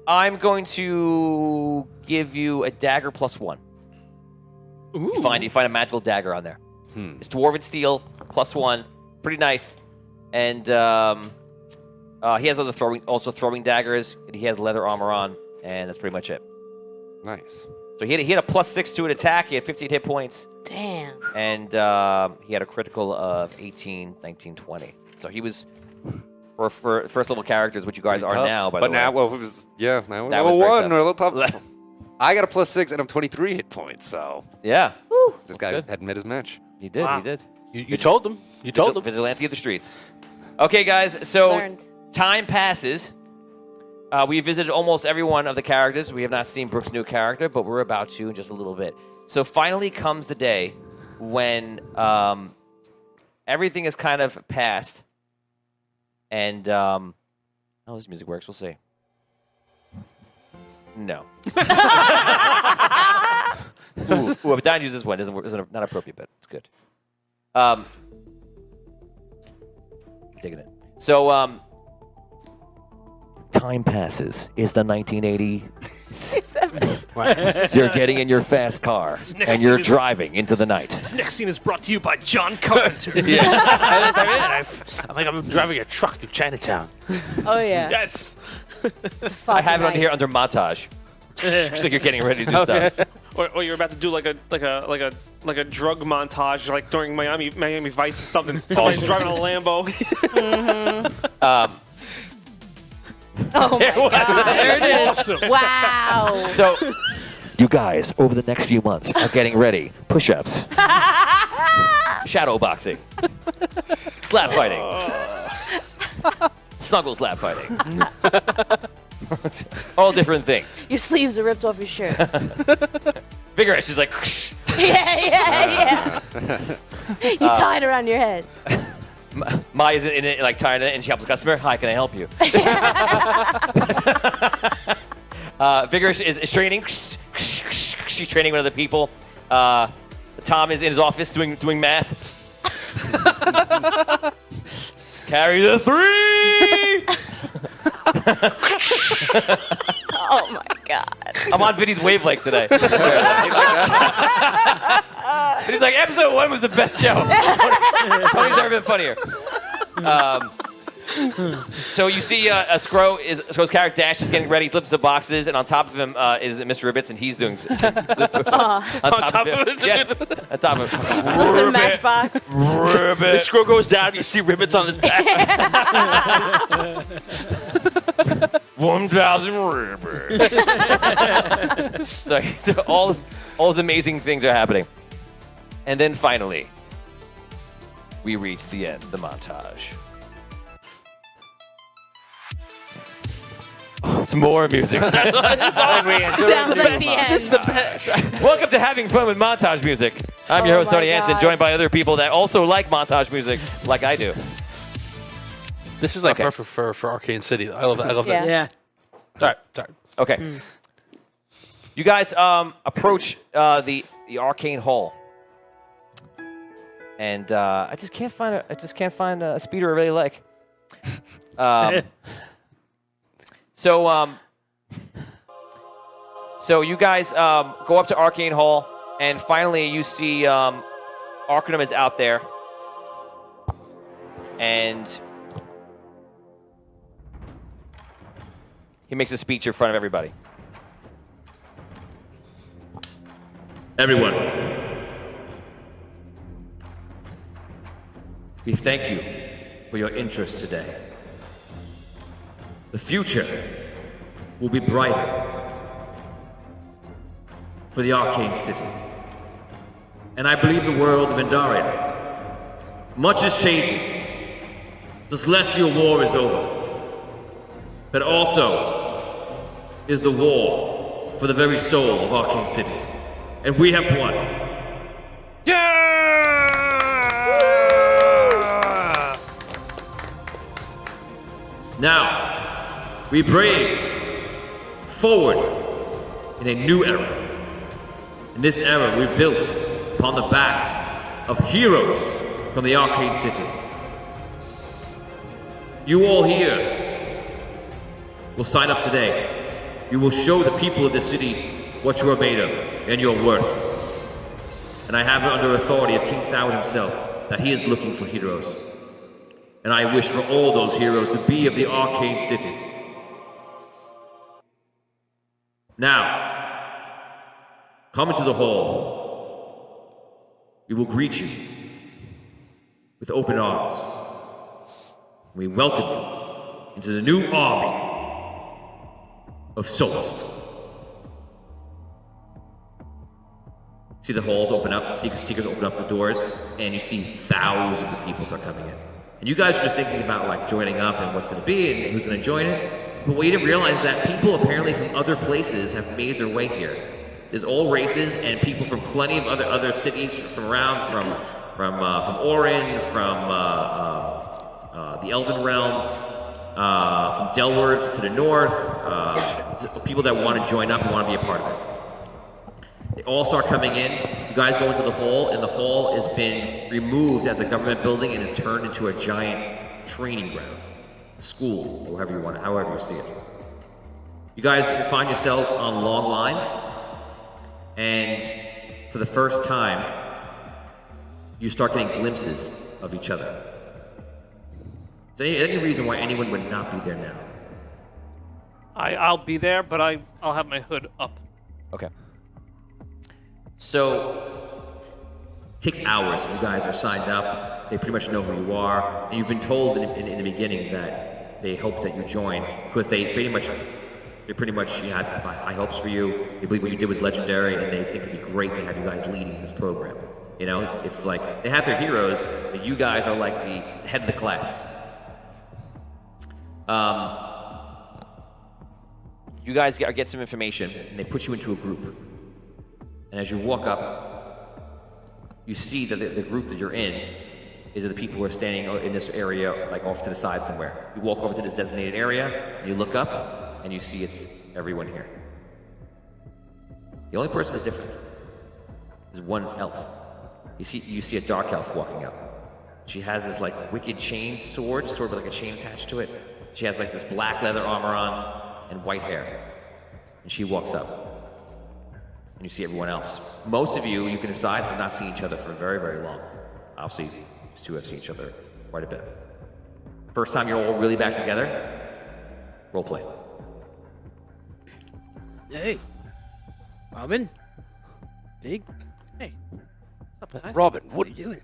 I'm going to give you a dagger +1. Ooh. You find a magical dagger on there. It's dwarven steel +1, pretty nice. And he has other throwing daggers. And he has leather armor on, and that's pretty much it. Nice. So he had a +6 to an attack. He had 15 hit points. Damn. And he had a critical of 18, 19, 20. So he was, for first level characters, which you guys are now, by the way. Now, well, it was, now we're That level was very 1 tough. or level top. I got a +6 and I'm 23 hit points, so Yeah. this guy good. hadn't met his match. He did, he did. You told them. You told them. Vigilante of the streets. Okay, guys, so Learned. time passes. We visited almost every one of the characters. We have not seen Brooke's new character, but we're about to in just a little bit. So finally comes the day when everything is kind of passed. And, how this music works, we'll see. No. But Don uses one. Isn't not appropriate, but it's good. Digging it. So, time passes. It's the 1980. You're getting in your fast car, next and you're scene is- driving into the night. This next scene is brought to you by John Carpenter. I'm like I'm driving a truck through Chinatown. Oh yeah. Yes. It's I have it on night. here under montage. Looks like you're getting ready to do stuff. Or you're about to do like a drug montage, like during Miami Vice or something. Somebody's driving a Lambo. Oh my God. There it is. Awesome. Wow. So, you guys, over the next few months, are getting ready. Push-ups, shadow boxing, slap fighting, snuggle slap fighting. All different things. Your sleeves are ripped off your shirt. Vigorous is like, yeah. You tie it around your head. Maya's in it, like tying it, and she helps the customer. Hi, can I help you? Vigorous is training. She's training with other people. Tom is in his office doing math. Carry the 3! Oh my God. I'm on Vinny's wavelength today. He's like, episode 1 was the best show. Tony's never been funnier. So you see Scro's character Dash is getting ready. He flips the boxes, and on top of him is Mr. Ribbits, and he's doing on top of him. Yes, on top of him. This is a matchbox. The scroll goes down. You see ribbons on his back. 1,000 ribbits. So all those amazing things are happening. And then finally, we reach the end, the montage. Oh, it's more music. Sounds like the end. Welcome to Having Fun with Montage Music. I'm your host, my Tony Hansen, God. joined by other people that also like montage music, like I do. This is like Okay. perfect for Arcane City. I love that. I love that. Yeah. Sorry. Okay. You guys approach the Arcane Hall. And I just can't find a speeder I really like. So you guys go up to Arcane Hall, and finally you see Arcanum is out there, and he makes a speech in front of everybody. Everyone, we thank you for your interest today. The future will be brighter for the Arcane City. And I believe the world of Andaria. Much is changing. The Celestial War is over. But also, is the war for the very soul of Arcane City. And we have won. Yeah! Now, we brave forward in a new era. In this era, we built upon the backs of heroes from the Arcane City. You all here will sign up today. You will show the people of this city what you are made of and your worth. And I have it under authority of King Thoward himself that he is looking for heroes. And I wish for all those heroes to be of the Arcane City. Now, come into the hall. We will greet you with open arms. We welcome you into the new army of Solst. See the halls open up, seekers open up the doors, and you see thousands of people start coming in. And you guys are just thinking about like joining up and what's going to be and who's going to join it. But what you didn't realize that people apparently from other places have made their way here. There's all races and people from plenty of other cities from around, from Orin, from the Elven Realm, from Delward to the north. People that want to join up and want to be a part of it. They all start coming in. You guys go into the hall, and the hall has been removed as a government building and is turned into a giant training ground, a school, or however you see it. You guys find yourselves on long lines, and for the first time, you start getting glimpses of each other. Is there any reason why anyone would not be there now? I'll be there, but I'll have my hood up. Okay. So, it takes hours, and you guys are signed up. They pretty much know who you are, and you've been told in the beginning that they hope that you join because they pretty much have high hopes for you. They believe what you did was legendary, and they think it'd be great to have you guys leading this program. You know, it's like they have their heroes, but you guys are like the head of the class. You guys get some information, And they put you into a group. And as you walk up, you see that the group that you're in is the people who are standing in this area, like off to the side somewhere. You walk over to this designated area, and you look up, and you see it's everyone here. The only person that's different is one elf. You see a dark elf walking up. She has this like wicked chain sword, sort of like a chain attached to it. She has like this black leather armor on and white hair. And she walks up. And you see everyone else. Most of you can decide, have not seen each other for very, very long. Obviously, these two have seen each other quite a bit. First time you're all really back together, role play. Hey, Robin, Big, Hey, what's up, guys? Robin, what are you doing?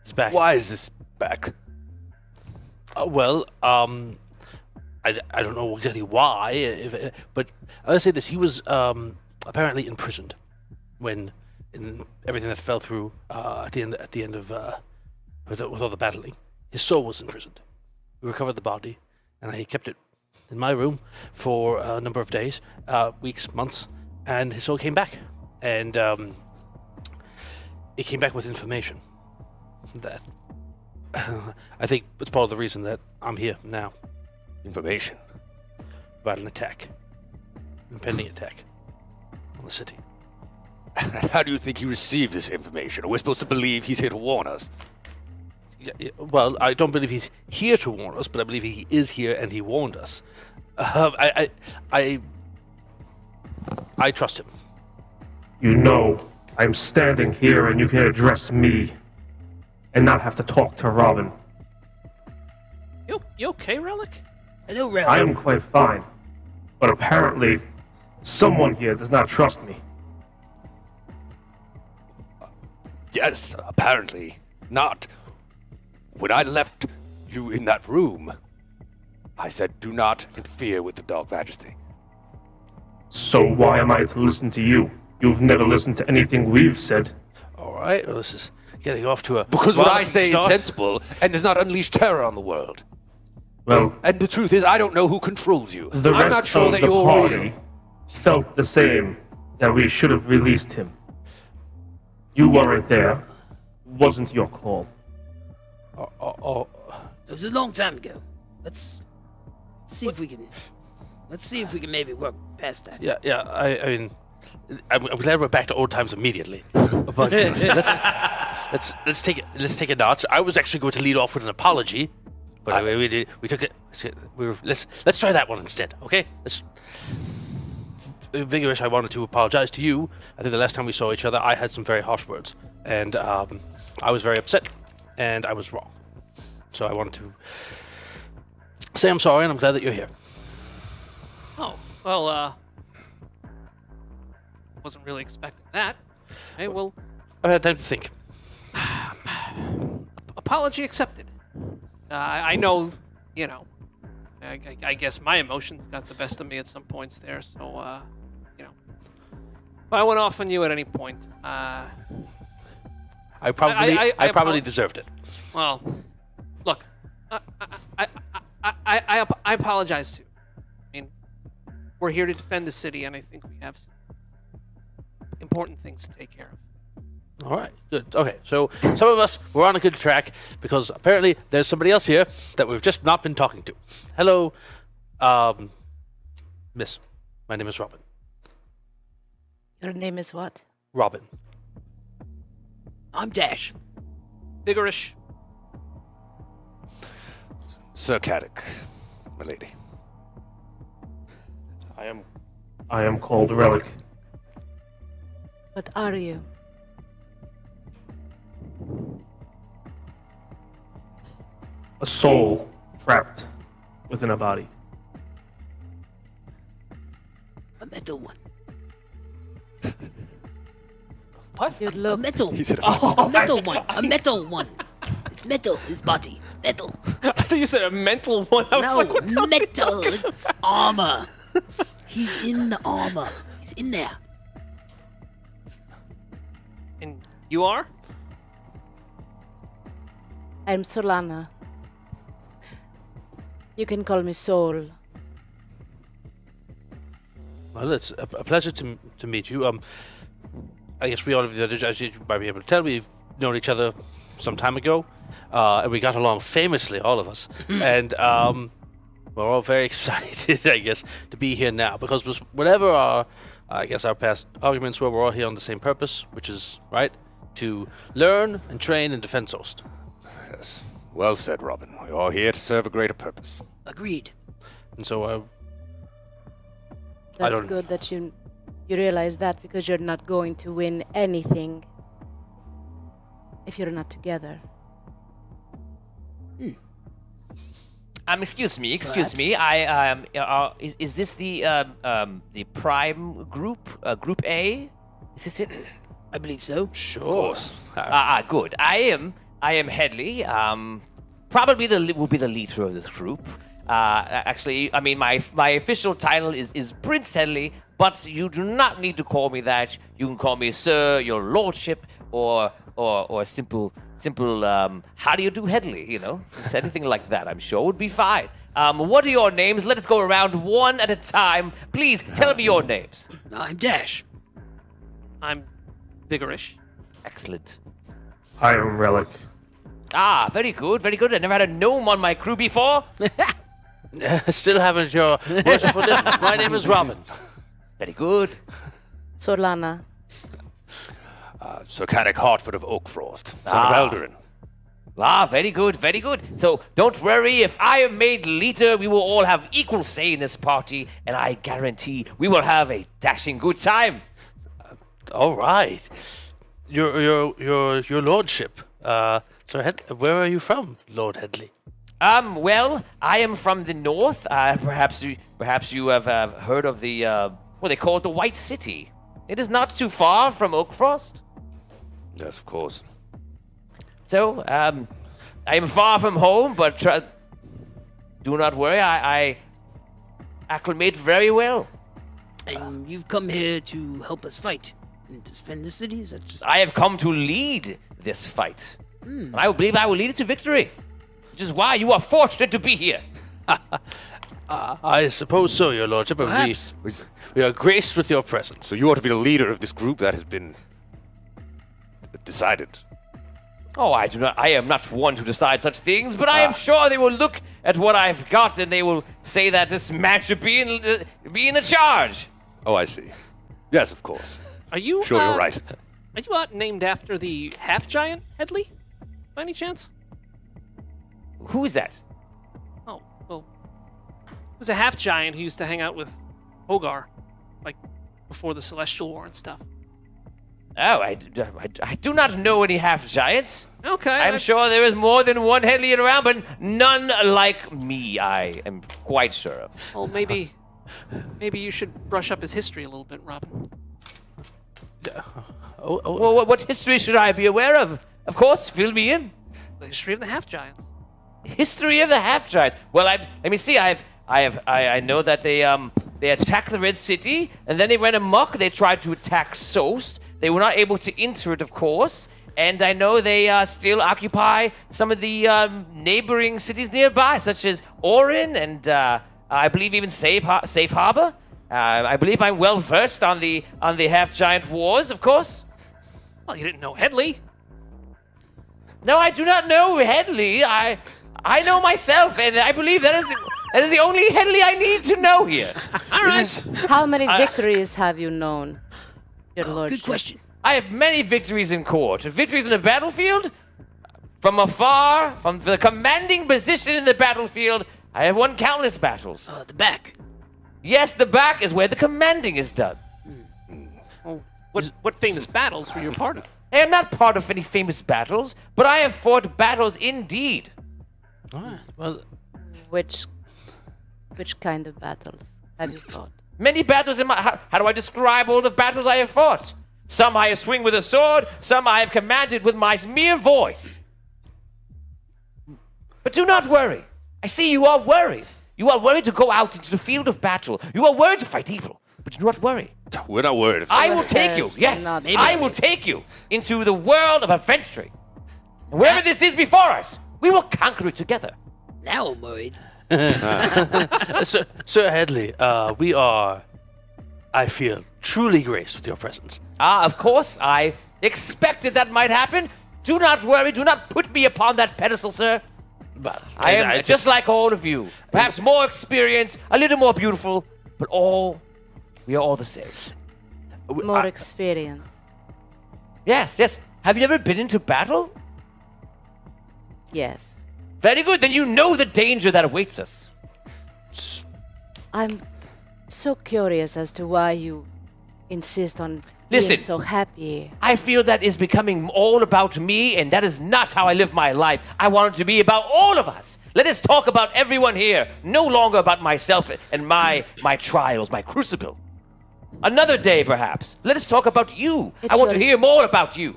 He's back. Why is this back? I don't know exactly why, but I'll say this: he was apparently imprisoned when in everything that fell through at the end of with all the battling. His soul was imprisoned. We recovered the body, and I kept it in my room for a number of days, weeks, months, and his soul came back, and it came back with information that I think it's part of the reason that I'm here now. Information. About an attack. Impending attack on the city. How do you think he received this information? Are we supposed to believe he's here to warn us? Yeah, well, I don't believe he's here to warn us, but I believe he is here and he warned us. I trust him. You know, I'm standing here and you can address me and not have to talk to Robin. You okay, Relic? Hello, Ralph. I am quite fine, but apparently someone here does not trust me. Yes, apparently not. When I left you in that room, I said, do not interfere with the Dark Majesty. So why am I to listen to you? You've never listened to anything we've said. All right, well, this is getting off to a Because what I rollicking say start. is sensible and does not unleash terror on the world. Well, And the truth is, I don't know who controls you. the I'm rest not sure of that the you're party real. felt the same, that we should have released him. You weren't there. Wasn't your call. It was a long time ago. Let's see if we can. Let's see if we can maybe work past that. Yeah. I mean, I'm glad we're back to old times immediately. But let's take a notch. I was actually going to lead off with an apology, but we took it. Let's try that one instead. Okay. Vigorish, I wanted to apologize to you. I think the last time we saw each other, I had some very harsh words, and I was very upset, and I was wrong. So I wanted to say I'm sorry, and I'm glad that you're here. Oh, well, wasn't really expecting that. Okay, well, I had time to think. apology accepted. I know, you know, I guess my emotions got the best of me at some points there, so, you know. If I went off on you at any point, I probably deserved it. well, look, I apologize too. I mean, we're here to defend the city, and I think we have some important things to take care of. All right, good. Okay, so some of us were on a good track because apparently there's somebody else here that we've just not been talking to. Hello, miss. My name is Robin. Your name is what? Robin. I'm Dash. Vigorish. Sir Caddock, my lady. I am called Relic. What are you? A soul trapped within a body. A metal one. You A look. metal. He said, A metal one. A metal one. It's metal. His body. It's metal. I thought you said a mental one. I was No, like, what the hell? metal. It's armor. He's in the armor. He's in there. And you are? I'm Solana. You can call me Soul. Well, it's a pleasure to meet you. I guess we all of the others, as you might be able to tell, we've known each other some time ago, and we got along famously, all of us. And we're all very excited, I guess, to be here now because whatever our past arguments were, we're all here on the same purpose, which is right to learn and train and defend Sost. Yes. Well said, Robin. We're all here to serve a greater purpose. Agreed. And so That's don't- good that you realize that because you're not going to win anything if you're not together. Excuse me. Is this the Prime group? Group A? Is this it? I believe so. sure. Good. I am Headley. Probably will be the leader of this group. Actually, I mean, my official title is Prince Headley, but you do not need to call me that. You can call me Sir, Your Lordship, or simple. How do you do, Headley? You know, just anything like that. I'm sure would be fine. What are your names? Let us go around one at a time. Please tell me your names. I'm Dash. I'm Vigorish. Excellent. I am Relic. Very good, very good. I never had a gnome on my crew before. Still haven't your worshipfulness. My name is Robin. Very good. Solana. Sir Caddock Hartford of Oakfrost, son of Eldarin. Very good, very good. So don't worry, if I am made leader, we will all have equal say in this party, and I guarantee we will have a dashing good time. All right. Your lordship. Sir where are you from, Lord Headley? Well, I am from the north. Perhaps you have heard of the they call it the White City. It is not too far from Oakfrost. Yes, of course. So, I am far from home, but do not worry. I acclimate very well. And you've come here to help us fight and defend the city? Is that just... I have come to lead this fight. And I believe I will lead it to victory. Which is why you are fortunate to be here. I suppose so, your lordship. And Perhaps. we are graced with your presence. So you ought to be the leader of this group that has been decided. Oh, I am not one to decide such things, but I am sure they will look at what I've got and they will say that this man should be in the charge. Oh, I see. Yes, of course. Are you Sure, you're right. Are you named after the half giant Headley? By any chance? Who is that? Oh, well, it was a half giant who used to hang out with Hogar, like before the Celestial War and stuff. Oh, I do not know any half giants. Okay. I'm sure there is more than one Headley around, but none like me, I am quite sure of. Well, maybe you should brush up his history a little bit, Robin. Well, what history should I be aware of? Of course, fill me in. The history of the half giants. History of the half giants. Well, let me see. I know that they attacked the Red City, and then they ran amok. They tried to attack Sos. They were not able to enter it, of course. And I know they still occupy some of the neighboring cities nearby, such as Orin and I believe even Safe Harbor. I believe I'm well versed on the half giant wars, of course. Well, you didn't know Headley. No, I do not know Headley. I know myself, and I believe that is the only Headley I need to know here. All right. How many victories have you known, your lordship? Good question. I have many victories in court. Victories in the battlefield, from afar, from the commanding position in the battlefield, I have won countless battles. The back. Yes, the back is where the commanding is done. Well, what famous battles were you a part of? I am not part of any famous battles, but I have fought battles indeed. All right. Well, Which kind of battles have you fought? Many battles in my... How do I describe all the battles I have fought? Some I have swing with a sword, some I have commanded with my mere voice. But do not worry. I see you are worried. You are worried to go out into the field of battle. You are worried to fight evil. But do not worry. We're not worried. I will take you, yes, not I will take you into the world of adventure. And wherever this is before us, we will conquer it together. Now I'm worried. Sir Headley, we are, I feel, truly graced with your presence. Of course, I expected that might happen. Do not worry. Do not put me upon that pedestal, sir. But I am just like all of you. Perhaps more experienced, a little more beautiful, but we are all the same. More experience. Yes, yes. Have you ever been into battle? Yes. Very good. Then you know the danger that awaits us. I'm so curious as to why you insist on Listen. being so happy. I feel that is becoming all about me, and that is not how I live my life. I want it to be about all of us. Let us talk about everyone here, no longer about myself and my trials, my crucible. Another day, perhaps. Let us talk about you. I want to hear more about you.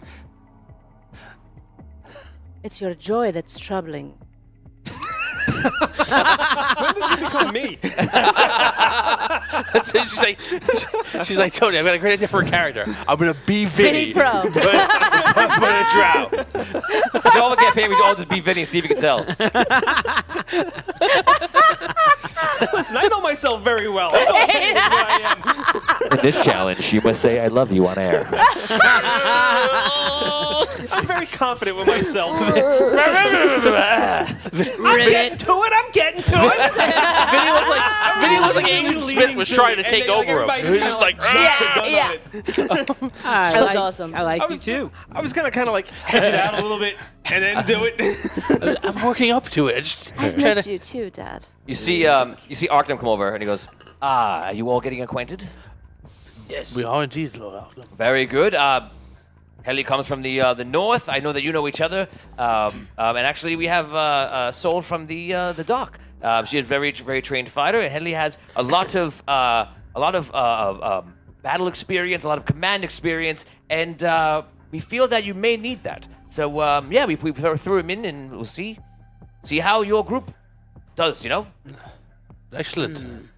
It's your joy that's troubling. When did you become me? So she's like, Tony, I've got a great idea for a character. I'm gonna be Vinny. Vinny Pro. But a drow. If you all get paid, we can all just be Vinny and see if you can tell. Listen, I know myself very well. I'll tell you what I am. In this challenge, you must say, I love you on air. I'm very confident with myself. I'm getting to it. I'm getting to it. Vinny looks like Agent Smith was trying to take over him. He was just like, Yeah. That was awesome. I like you too. I was gonna kind of like hedge it out a little bit and then do it. I'm working up to it. Just I've trying missed to- you too, Dad. You see Arcane come over, and he goes, are you all getting acquainted? Yes, we are indeed, Lord Auckland. Very good. Helly comes from the north. I know that you know each other. And actually, we have Soul from the dock. She is very trained fighter, and Helly has a lot of battle experience, a lot of command experience, and we feel that you may need that. So we threw him in, and we'll see how your group does. You know. Excellent.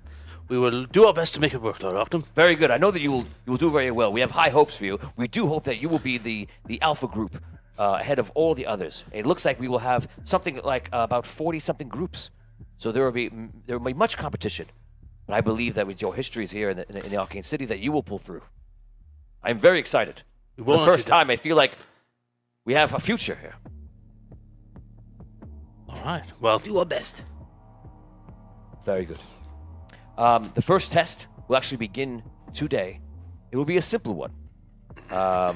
We will do our best to make it work, Lord Auckland. Very good. I know that you will do very well. We have high hopes for you. We do hope that you will be the alpha group ahead of all the others. It looks like we will have something like about 40-something groups. So there will be much competition. But I believe that with your histories here in the Arcane City, that you will pull through. I'm very excited. For the first time, I feel like we have a future here. All right. Well, Do our best. Very good. The first test will actually begin today. It will be a simple one. I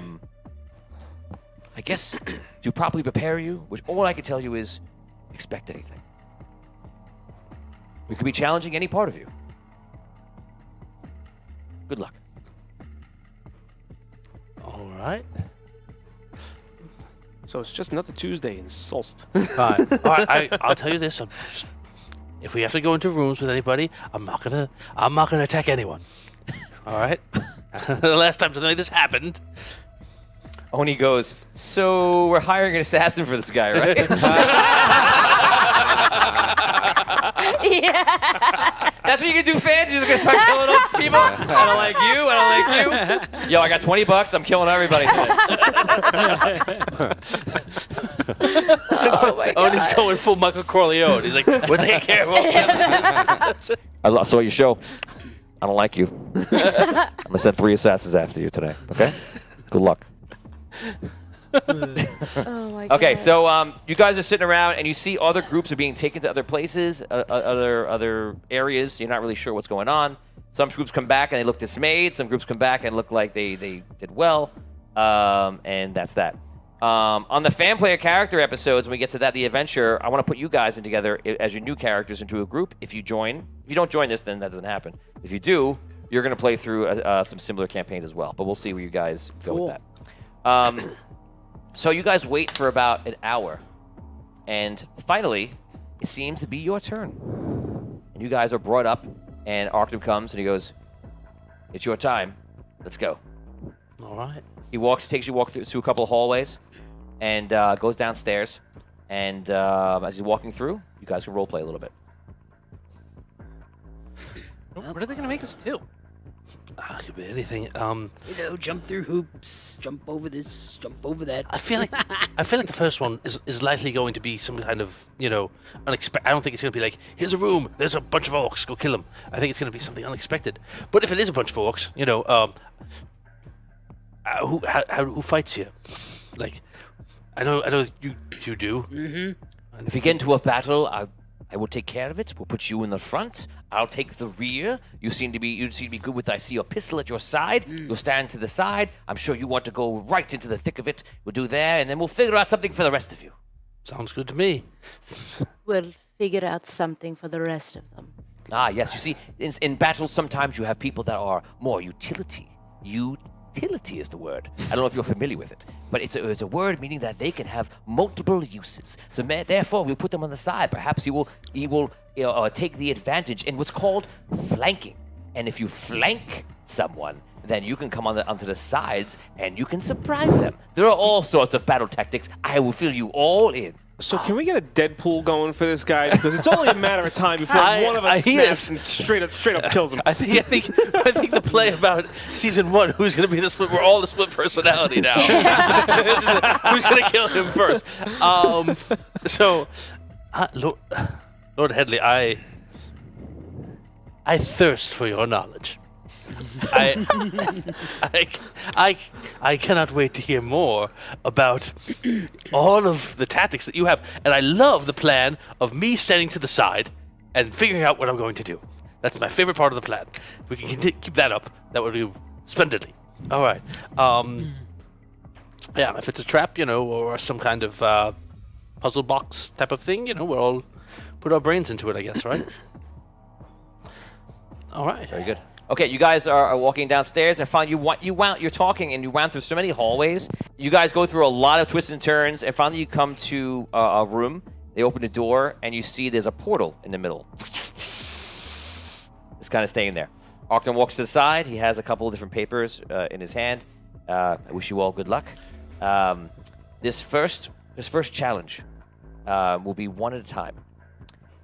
guess to properly prepare you, which all I can tell you is expect anything. We could be challenging any part of you. Good luck. all right. So it's just another Tuesday in Solst. Fine. All right. I'll tell you this. If we have to go into rooms with anybody, I'm not gonna attack anyone. All right. The last time something like this happened. Oni goes, so we're hiring an assassin for this guy, right? Yeah. That's what you can do, fans. You're just gonna start killing all people. I don't like you. I don't like you. Yo, I got $20. I'm killing everybody. Oh my Oh, and he's God. going full Michael Corleone. He's like, we're taking care of all that. I saw your show. I don't like you. I'm gonna send 3 assassins after you today. Okay. Good luck. Oh my God. Okay, so you guys are sitting around and you see other groups are being taken to other places, other areas. You're not really sure what's going on. Some groups come back and they look dismayed. Some groups come back and look like they did well. And that's that. On the fan player character episodes, when we get to that, the adventure, I want to put you guys in together as your new characters into a group. If you don't join this, then that doesn't happen. If you do, you're going to play through some similar campaigns as well. But we'll see where you guys go with that. So you guys wait for about an hour, and finally, it seems to be your turn. And you guys are brought up, and Arcane comes, and he goes, it's your time. Let's go. All right. He takes you through a couple of hallways, and goes downstairs. And as he's walking through, you guys can roleplay a little bit. What are they gonna make us do? It could be anything. Jump through hoops, jump over this, jump over that. I feel like the first one is likely going to be some kind of, unexpected. I don't think it's going to be like, here's a room, there's a bunch of orcs, go kill them. I think it's going to be something unexpected. But if it is a bunch of orcs, who fights here? Like, I know you do. Mm-hmm. If you get into a battle, I will take care of it. We'll put you in the front. I'll take the rear. You seem to be good with. I see your pistol at your side. You'll stand to the side. I'm sure you want to go right into the thick of it. We'll do there, and then we'll figure out something for the rest of you. Sounds good to me. We'll figure out something for the rest of them. Ah, yes. You see, in battles, sometimes you have people that are more utility. Utility is the word. I don't know if you're familiar with it, but it's a word meaning that they can have multiple uses. So therefore, we'll put them on the side. Perhaps he will take the advantage in what's called flanking. And if you flank someone, then you can come onto the sides and you can surprise them. There are all sorts of battle tactics. I will fill you all in. So can we get a Deadpool going for this guy? Because it's only a matter of time before one of us snaps and straight up kills him. I think the play about season 1, who's going to be the split? We're all the split personality now. Who's going to kill him first? Lord Headley, I thirst for your knowledge. I cannot wait to hear more about all of the tactics that you have, and I love the plan of me standing to the side and figuring out what I'm going to do. That's my favorite part of the plan. If we can keep that up, that would do splendidly. All right. Yeah, if it's a trap, or some kind of puzzle box type of thing, we'll all put our brains into it, I guess, right? All right. Very good. Okay, you guys are walking downstairs and finally you're talking and you wound through so many hallways. You guys go through a lot of twists and turns and finally you come to a room. They open the door and you see there's a portal in the middle. It's kind of staying there. Arcane walks to the side. He has a couple of different papers in his hand. I wish you all good luck. This first challenge will be one at a time.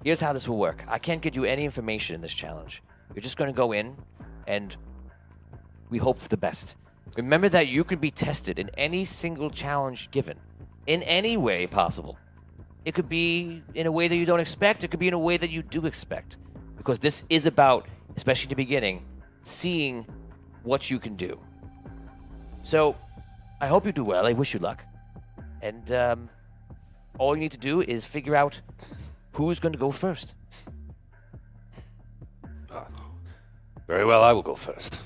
Here's how this will work. I can't give you any information in this challenge. You're just going to go in, and we hope for the best. Remember that you can be tested in any single challenge given, in any way possible. It could be in a way that you don't expect. It could be in a way that you do expect. Because this is about, especially in the beginning, seeing what you can do. So, I hope you do well. I wish you luck. And all you need to do is figure out who's going to go first. Very well, I will go first.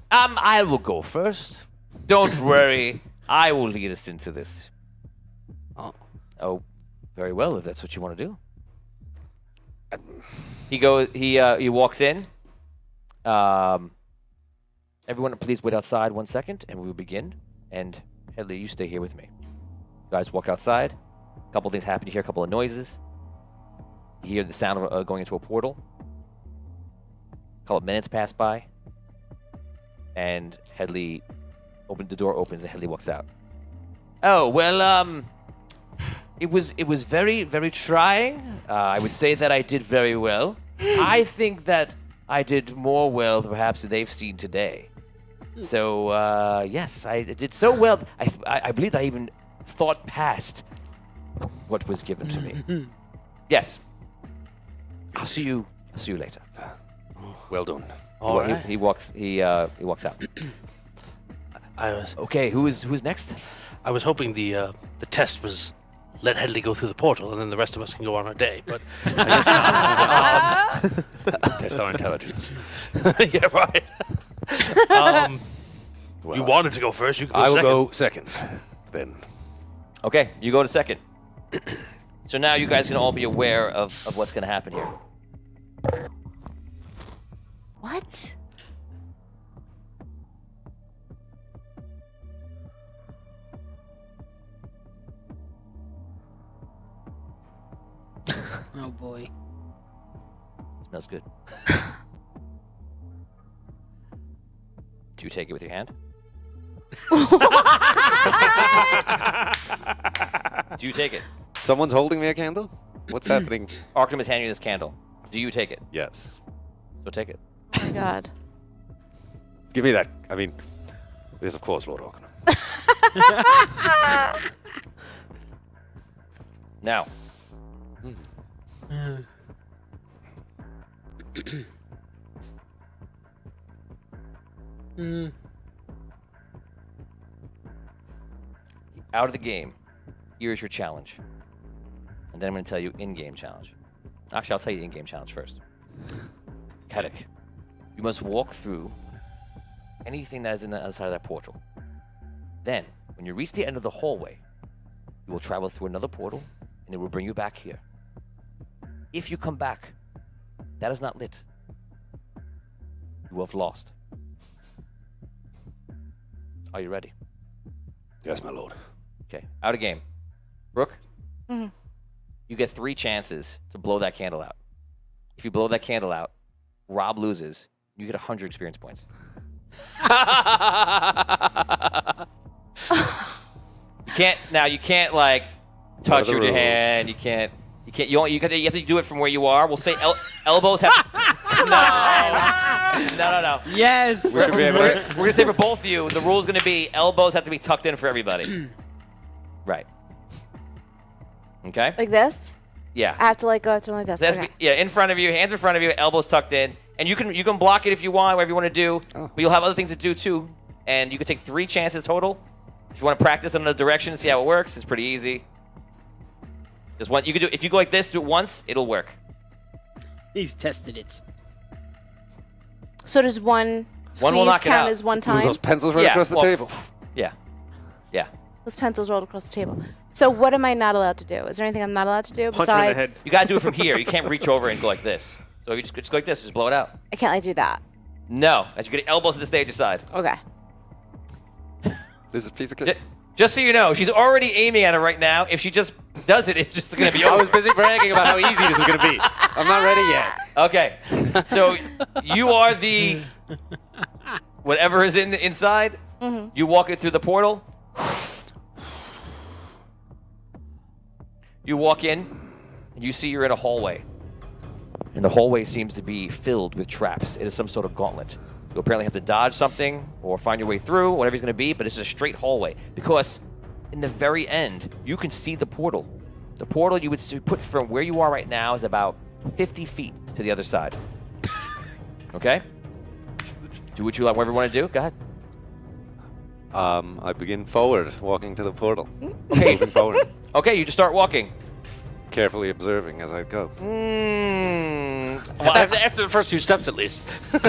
I will go first. Don't worry. I will lead us into this. Oh, very well, if that's what you want to do. He walks in. Everyone, please wait outside 1 second, and we will begin. And Headley, you stay here with me. You guys walk outside. A couple things happen. You hear a couple of noises. You hear the sound of going into a portal. A couple of minutes pass by. And Headley the door opens and Headley walks out. Oh, well, it was very, very trying. I would say that I did very well. I think that I did more well perhaps than they've seen today. So, yes, I did so well. I believe that I even thought past what was given to me. Yes. I'll see you later. Well done. He walks out. Okay, who's next? I was hoping the test was let Headley go through the portal, and then the rest of us can go on our day. But I guess Test our intelligence. yeah, right. Well, you wanted to go first. You can go I will second. go second. Then. Okay, you go to second. So now you guys can all be aware of what's going to happen here. What? Oh boy. Smells good. Do you take it with your hand? Do you take it? Someone's holding me a candle? What's happening? Arkham is handing you this candle. Do you take it? Yes. So take it. Oh my god. Give me that. I mean, yes, of course, Lord Arcane. Now. Out of the game, here's your challenge. And then I'm going to tell you in-game challenge. Actually, I'll tell you in-game challenge first. Kadek, you must walk through anything that is in the other side of that portal. Then, when you reach the end of the hallway, you will travel through another portal, and it will bring you back here. If you come back, that is not lit. You have lost. Are you ready? Yes, my lord. Okay, out of game. Brooke? Mm-hmm. You get 3 chances to blow that candle out. If you blow that candle out, Rob loses. You get 100 experience points. You can't like touch her with your hand. You have to do it from where you are. We'll say elbows have. No. Yes. We're gonna say for both of you, the rule's gonna be elbows have to be tucked in for everybody. Right. Okay. Like this? Yeah. I have to like go up to him like this. That's Okay. in front of you, hands in front of you, elbows tucked in, and you can block it if you want, whatever you want to do. Oh. But you'll have other things to do too, and you can take 3 chances total. If you want to practice in another direction, see how it works. It's pretty easy. Just one. You can do if you go like this, do it once, it'll work. He's tested it. So does one One will squeeze knock it count out. as one Ooh, time? those pencils right across the table. Yeah. Those pencils rolled across the table. So what am I not allowed to do? Is there anything I'm not allowed to do Punch her in the besides? head. You gotta do it from here. You can't reach over and go like this. So you just go like this, just blow it out. I can't like do that. No, as you get elbows to the stage side. Okay. There's a piece of cake. Just so you know, she's already aiming at it right now. If she just does it, it's just gonna be over. I was busy bragging about how easy this is going to be. I'm not ready yet. Okay, so you are the whatever is inside. Mm-hmm. You walk it through the portal. You walk in, and you see you're in a hallway. And the hallway seems to be filled with traps. It is some sort of gauntlet. You apparently have to dodge something or find your way through, whatever it's going to be, but it's a straight hallway. Because in the very end, you can see the portal. The portal you would put from where you are right now is about 50 feet to the other side. Okay? Do what you like, whatever you want to do. Go ahead. I begin forward, walking to the portal. Okay. Moving forward, Okay, you just start walking. carefully observing as I go. Well, After the first 2 steps, at least.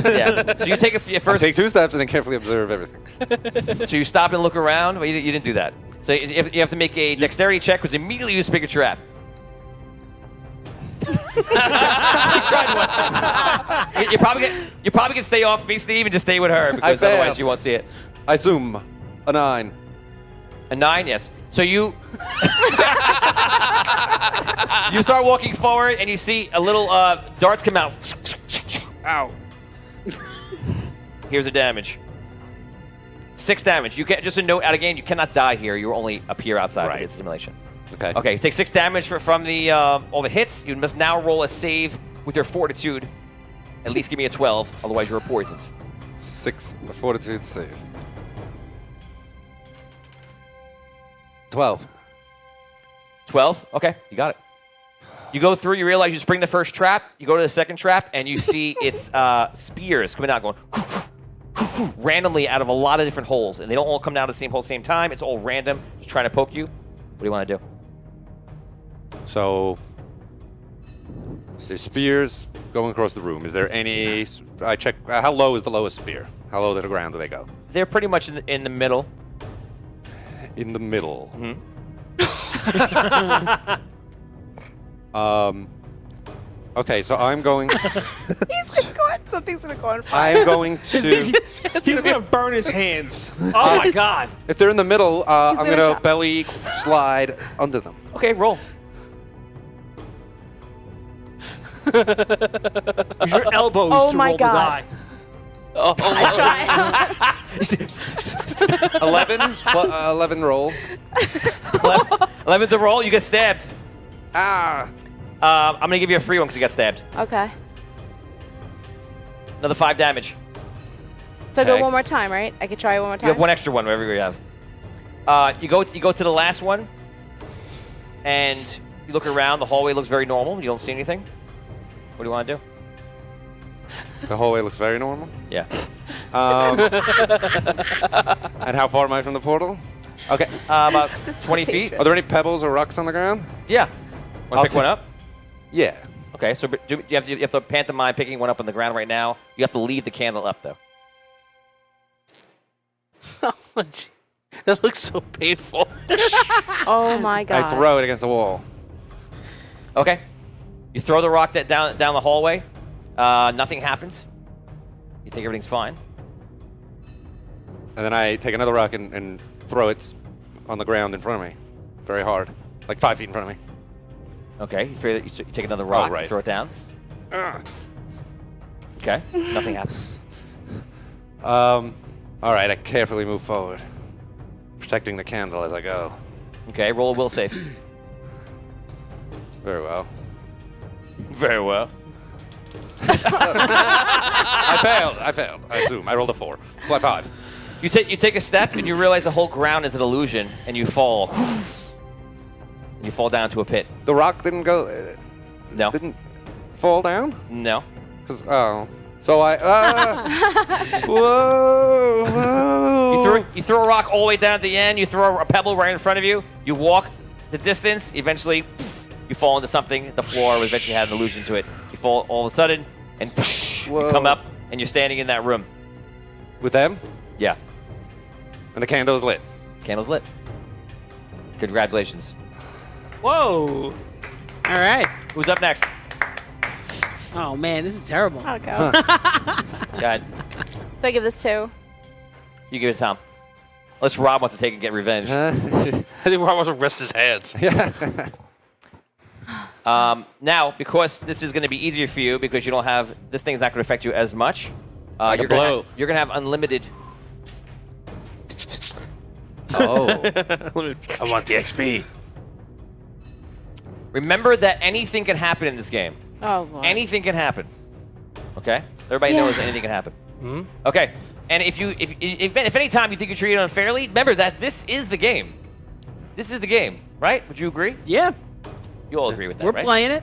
yeah. So you take I first. take 2 steps and then carefully observe everything. So you stop and look around. Well, you didn't do that. So you have to make a dexterity check, because immediately you pick a trap. you probably can stay off me, Steve, and just stay with her, because failed. otherwise you won't see it. I zoom. A 9. A 9, yes. So you you start walking forward, and you see a little darts come out. Ow. Here's the damage. 6 damage. You can't, just a note out of game, you cannot die here. You're only up here outside of the simulation. Okay. Okay, you take 6 damage from the all the hits. You must now roll a save with your fortitude. At least give me a 12, otherwise you're poisoned. 6 fortitude save. 12. 12? Okay, you got it. You go through, you realize you spring the first trap, you go to the second trap, and you see it's spears coming out going randomly out of a lot of different holes. And they don't all come down to the same hole same time. It's all random, just trying to poke you. What do you want to do? So there's spears going across the room. Is there any? I check. How low is the lowest spear? How low to the ground do they go? They're pretty much in the middle. In the middle. Mm-hmm. Okay, so I'm going. Something's gonna go on I am going to. He's gonna burn his hands. Oh my God! If they're in the middle, I'm gonna gonna drop. belly slide under them. Okay, roll. Use your elbows Oh to my roll God. the die. Oh, I try. 11 roll. 11th to roll, you get stabbed. Ah. I'm going to give you a free one because you got stabbed. Okay. Another 5 damage. So I go Okay. one more time, right? I could try it one more time. You have one extra one, whatever you have. You go to the last one, and you look around. The hallway looks very normal. You don't see anything. What do you want to do? The hallway looks very normal. Yeah. And how far am I from the portal? Okay. About This is so 20 feet. dangerous. Are there any pebbles or rocks on the ground? Yeah. Want I'll to pick take- one up? Yeah. Okay, so you have to pantomime picking one up on the ground right now. You have to leave the candle up, though. Oh, gee. That looks so painful. Oh my God. I throw it against the wall. Okay. You throw the rock down the hallway. Nothing happens. You think everything's fine. And then I take another rock and throw it on the ground in front of me. Very hard. Like 5 feet in front of me. Okay, you take another rock, right. throw it down. Okay, nothing happens. All right, I carefully move forward, protecting the candle as I go. Okay, roll a will save. Very well. Very well. I failed. I assume. I rolled a 4. Well, 5. You take a step and you realize the whole ground is an illusion, and you fall. And you fall down to a pit. The rock didn't go. No. Didn't fall down? No. 'Cause, oh. So I. Whoa. You throw a rock all the way down at the end. You throw a pebble right in front of you. You walk the distance. Eventually, you fall into something. The floor eventually had an illusion to it. You fall all of a sudden, and you Whoa. come up, and you're standing in that room. With them? Yeah. And the candle's lit. Candle's lit. Congratulations. Whoa! All right. Who's up next? Oh man, this is terrible. I'll go. Go ahead. So I give this 2. You give it to Tom. Unless Rob wants to take and get revenge. I think Rob wants to rest his hands. Now, because this is going to be easier for you, because you don't have this thing's not going to affect you as much. Like a you're gonna blow. you're going to have unlimited. Oh. I want the XP. Remember that anything can happen in this game. Oh boy. Anything can happen. Okay? Everybody knows that anything can happen. Hmm? Okay. And if any time you think you're treated unfairly, remember that this is the game. This is the game, right? Would you agree? Yeah. You all agree with that, We're right? playing it.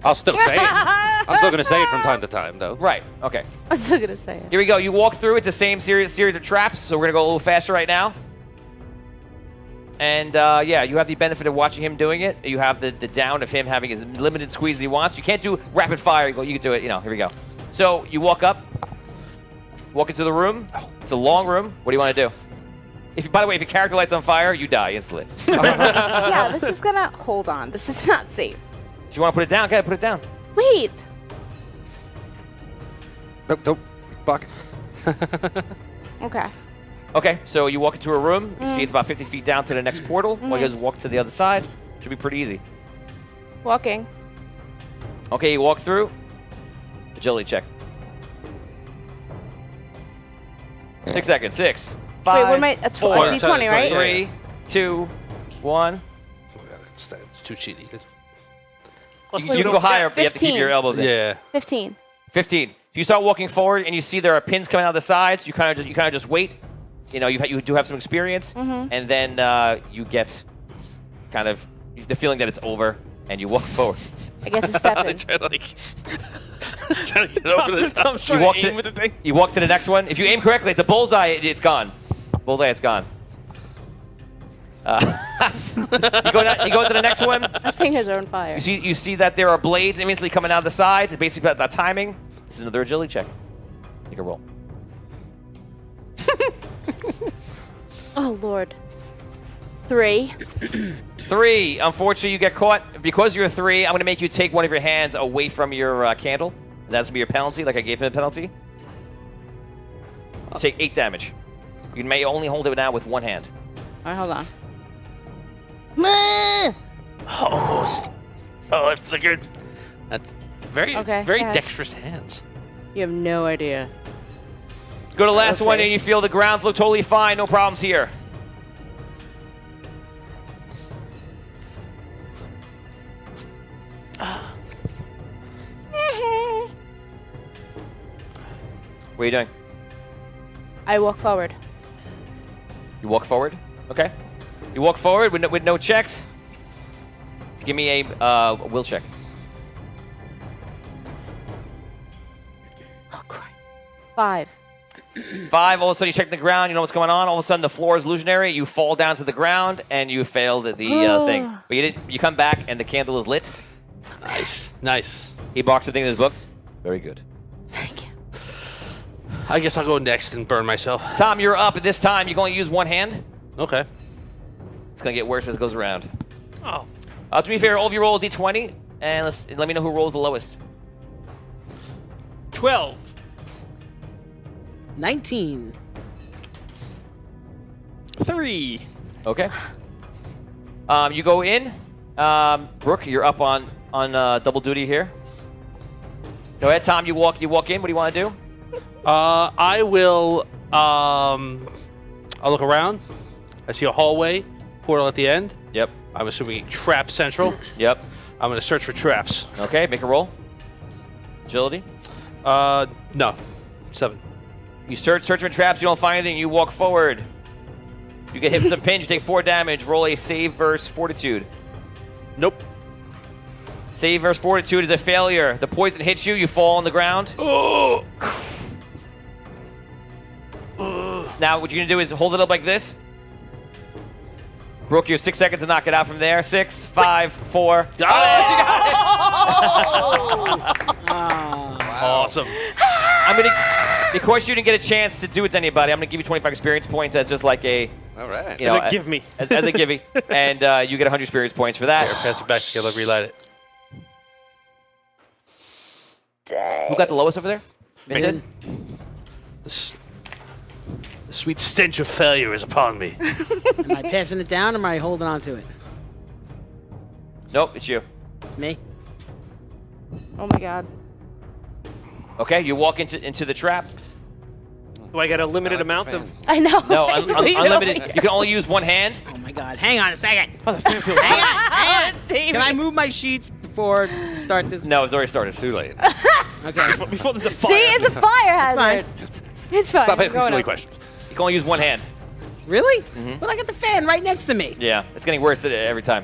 I'll still say it. I'm still gonna say it from time to time, though. Right. Okay. I was still gonna say it. Here we go. You walk through. It's the same series of traps, so we're gonna go a little faster right now. And yeah, you have the benefit of watching him doing it. You have the down of him having as limited squeeze as he wants. You can't do rapid fire. You can do it. Here we go. So you walk up, walk into the room. It's a long room. What do you want to do? By the way, if your character lights on fire, you die instantly. Yeah, this is gonna hold on. This is not safe. Do you want to put it down? Okay, put it down. Wait. Don't fuck. Okay. Okay, so you walk into a room. You see it's about 50 feet down to the next portal. All you guys walk to the other side. Should be pretty easy. Walking. Okay, you walk through. Agility check. 6 seconds. 6, 5, Wait, what am I? A four, D20, right? 3, 2, 1. It's too cheaty. You can go higher, but you have to keep 15. your elbows in. Yeah. 15. 15. You start walking forward, and you see there are pins coming out the sides. You kind of just wait. You do have some experience, and then you get kind of the feeling that it's over, and you walk forward. I get to step in. Trying to get over the top. Tom's trying to aim with the thing. You walk to the next one. If you aim correctly, it's a bullseye. It's gone. Bullseye, it's gone. You go to the next one. My fingers are on fire. You see that there are blades immediately coming out of the sides. It's basically about that timing. This is another agility check. Make a roll. Oh, Lord. 3. 3. Unfortunately, you get caught. Because you're a 3, I'm going to make you take one of your hands away from your candle. And that's going to be your penalty, like I gave him a penalty. Take 8 damage. You may only hold it now with one hand. All right, hold on. Almost. Oh, it flickered. That's very, Okay, very go ahead. dexterous hands. You have no idea. Go to the last Let's one, see. and you feel the grounds look totally fine. No problems here. What are you doing? I walk forward. You walk forward. Okay. You walk forward with no checks. Give me a will check. Oh, Christ. 5. 5. All of a sudden, you check the ground. You know what's going on. All of a sudden, the floor is illusionary. You fall down to the ground, and you failed the thing. But you come back, and the candle is lit. Nice. Nice. He marks the thing in his books. Very good. Thank you. I guess I'll go next and burn myself. Tom, you're up. At this time, you're going to use one hand. Okay. It's going to get worse as it goes around. Oh. To be fair, all of you roll a d20, and let me know who rolls the lowest. 12. 19. 3. Okay. You go in. Brooke, you're up on double duty here. Go ahead, Tom. You walk in. What do you want to do? I will. I'll look around. I see a hallway, portal at the end. Yep. I'm assuming trap central. Yep. I'm gonna search for traps. Okay. Make a roll. Agility. No. 7. You search for traps. You don't find anything. You walk forward. You get hit with some pins. You take 4 damage. Roll a save versus fortitude. Nope. Save versus fortitude is a failure. The poison hits you. You fall on the ground. Oh. Now what you're gonna do is hold it up like this. Brooke, you have 6 seconds to knock it out from there. 6, 5, 4. Awesome. Because you didn't get a chance to do it to anybody, I'm gonna give you 25 experience points as just like a, All right. you know, Give me. as a givey, and you get 100 experience points for that. Pass it back together. Relight it. Who got the lowest over there? Min did? The sweet stench of failure is upon me. Am I passing it down or am I holding on to it? Nope, it's you. It's me. Oh, my God. Okay, you walk into the trap. Do I get a limited amount of? I know. No, I know. unlimited. You can only use one hand. Oh my God. Hang on a second. Hang on. Can I move my sheets before we start this? No, it's already started. Too late. Okay. Before there's a fire. See, it's a fire hazard. It's fine. Stop We're asking going silly up. questions. You can only use one hand. Really? But I got the fan right next to me. Yeah, it's getting worse every time.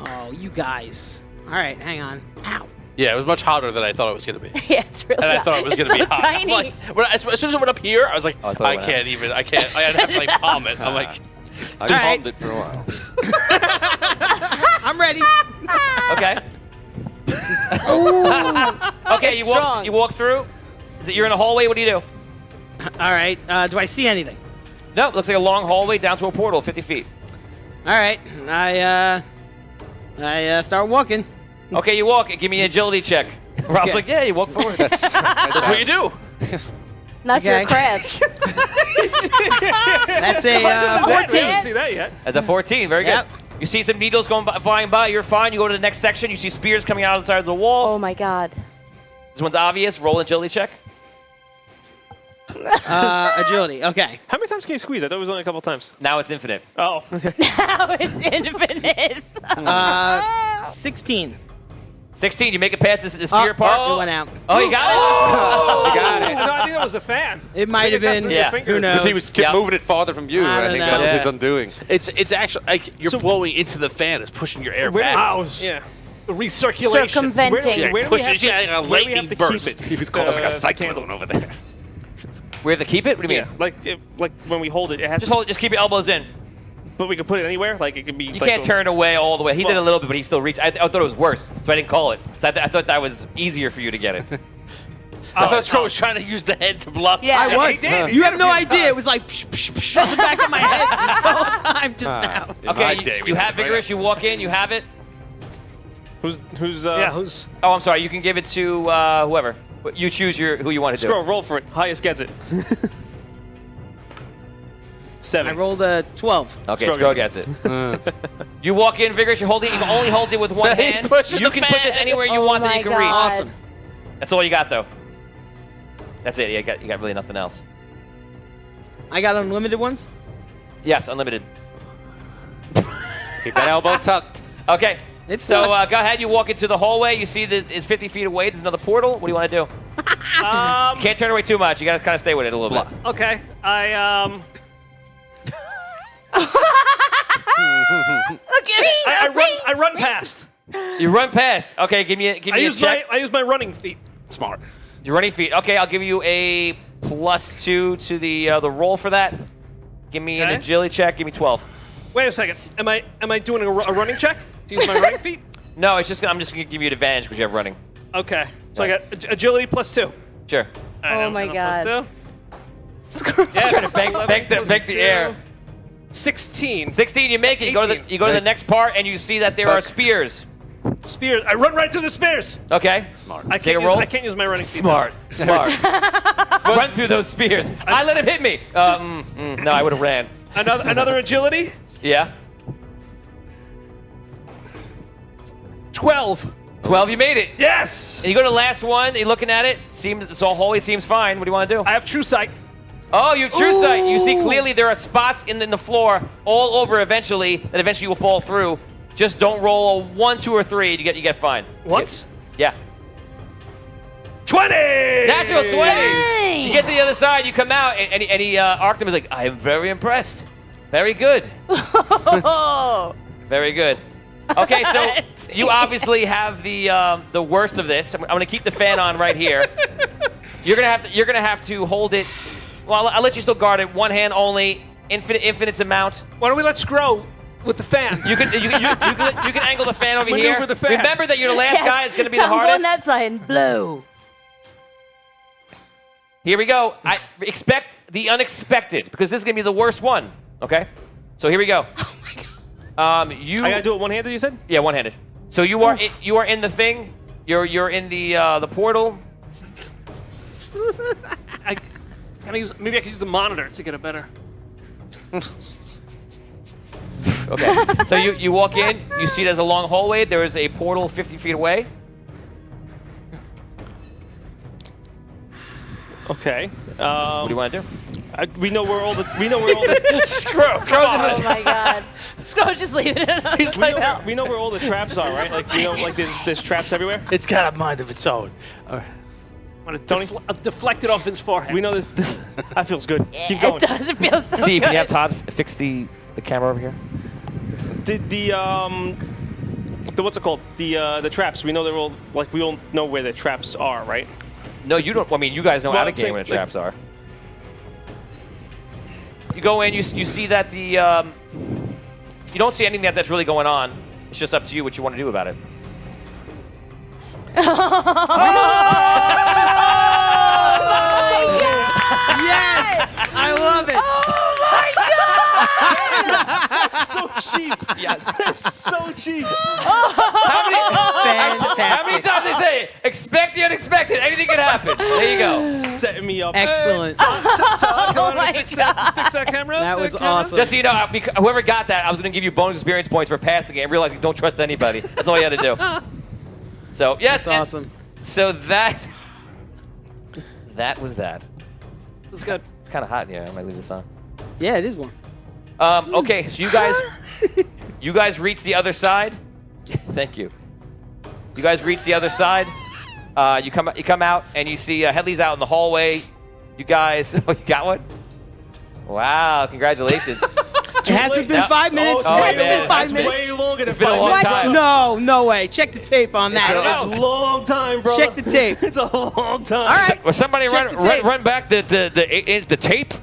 Oh, you guys. All right, hang on. Ow. Yeah, it was much hotter than I thought it was going to be. Yeah, it's really And I thought it was going to be so hot. tiny. I'm like, as soon as I went up here, I was like, Oh, I thought it I went can't even. I can't. I have to like palm it. I'm like, I right. palmed it for a while. I'm ready. Okay. Okay, It's you walk. strong. You walk through. Is it you're in a hallway? What do you do? All right. Do I see anything? No, it looks like a long hallway down to a portal, 50 feet. All right. I start walking. Okay, you walk. Give me an agility check. Rob's Okay. like, yeah, you walk forward. that's what you do. Not for a Okay. crab. That's a I 14. didn't see that yet. That's a 14. Very good. Yep. You see some needles going by, flying by. You're fine. You go to the next section. You see spears coming out of the side of the wall. Oh my god. This one's obvious. Roll an agility check. Agility. Okay. How many times can you squeeze? I thought it was only a couple times. Now it's infinite. Oh. Now it's infinite. 16. 16. You make it past this spear part. It went out. Oh, you got it. You got it. No, I think that was a fan. It might have been. Yeah. Who knows? Because he was kept Yep. moving it farther from you. I I don't think know. that was Yeah. his undoing. It's actually like you're blowing into the fan. It's pushing your air Where back. house? Yeah. The recirculation. Circumventing. Yeah, Where do we pushes have you to, like a where do we have lightning to burst. keep it? He was calling like a The cyclone candle. over there. We have to keep it? What do you mean? Yeah, like when we hold it, it has Just to. hold it. Just keep your elbows in. But we can put it anywhere. Like it could be. You can't turn away all the way. He did a little bit, but he still reached. I thought it was worse, so I didn't call it. So I thought that was easier for you to get it. I thought Tro was trying to use the head to block. Yeah. I was. he did. You have no idea. It was like psh, psh, psh, on the back of my head the whole time just now. In my Okay, day, we you had have it right vigorous. You walk in. You have it. Who's? Yeah, who's Oh, I'm sorry. You can give it to whoever. You choose who you want to do. Scroll. Roll for it. Highest gets it. 7. I rolled a 12. Okay, Scroll Scroll gets it. You walk in vigorous. You're holding. You can only hold it with one He's hand. pushing You the can put this fan. anywhere you Oh want that my you can God. reach. Awesome. That's all you got, though. That's it. You got really nothing else. I got unlimited ones. Yes, unlimited. Keep that elbow tucked. Okay. It's So tucked. go ahead. You walk into the hallway. You see that it's 50 feet away. There's another portal. What do you want to do? You can't turn away too much. You got to kind of stay with it a little bit. okay? I Look at me. I run past. You run past. Okay, give me I a use check. my running feet. Smart. Your running feet. Okay, I'll give you a +2 to the roll for that. Give me an Okay. agility check. Give me 12. Wait a second. Am I doing a running check to use my running feet? No, I'm just gonna give you an advantage because you have running. Okay. So I got agility +2. Sure. Oh my God. +2. Yes, bank the air. 16. 16, you make it. You go to the 18. next part and you see that there are Tuck. spears. Spears. I run right through the spears. Okay. I Take can't a roll. I can't use my running feet. Smart. Run through those spears. I let him hit me. No, I would have ran. Another agility. Yeah. 12. 12, you made it. Yes. And you go to the last one. You're looking at it. So hallway seems fine. What do you want to do? I have true sight. Oh, you true sight. You see clearly there are spots in the floor all over eventually that eventually you will fall through. Just don't roll a 1, 2, or 3. You get fine. Once. Yeah. 20. Natural 20. Dang. You get to the other side. You come out, and Arcane is like, I am very impressed. Very good. Very good. Okay, so you obviously have the worst of this. I'm gonna keep the fan on right here. You're gonna have to hold it. Well, I'll let you still guard it. One hand only. Infinite amount. Why don't we let Scro with the fan? You can angle the fan over Maneuver here. the fan. Remember that your last guy is gonna be the Tom, go hardest. on that side and blow. Here we go. I expect the unexpected because this is gonna be the worst one. Okay. So here we go. Oh my God. I gotta do it one-handed. You said? Yeah, one-handed. So you are in the thing. You're in the portal. Maybe I can use the monitor to get it better. Okay. So you walk in. You see there's a long hallway. There is a portal 50 feet away. Okay. What do you want to do? We know where all the. Screw. Oh my God. Scro, just leave it. He's like, "Oh." We know where all the traps are, right? Like we know, like there's traps everywhere. It's got a mind of its own. I'm gonna deflect it off his forehead. We know this. That feels good. Keep It going. does. It feels so Steve, good. can you have Todd fix the camera over here? Did the what's it called? The traps. We know they're all like we all know where the traps are, right? No, you don't. I mean, you guys know Well, out I'm of game where the saying, traps are. You go in, you see that the you don't see anything that's really going on. It's just up to you what you want to do about it. Yes! I love it. That's so cheap. Yes, that's so cheap. How many times they say expect the unexpected? Anything can happen. There you go. Setting me up. Excellent. Oh my fix that camera. That was camera? awesome. Just so you know, whoever got that, I was going to give you bonus experience points for passing it and realizing don't trust anybody. That's all you had to do. So yes, That's awesome. So that was that. It was good. It's kind of hot in here. I might leave this on. Yeah, it is one. Okay, so you guys reach the other side. Thank you. You guys reach the other side. You come out and you see Headley's out in the hallway. You guys, oh, you got one? Wow, congratulations. It hasn't been 5 minutes. Oh, it hasn't man. been 5 That's minutes. way longer than It's been a 5 long minutes. time. No way. Check the tape on that. It's a long time, bro. Check the tape. It's a long time. All right. Will somebody Check the tape. run back the tape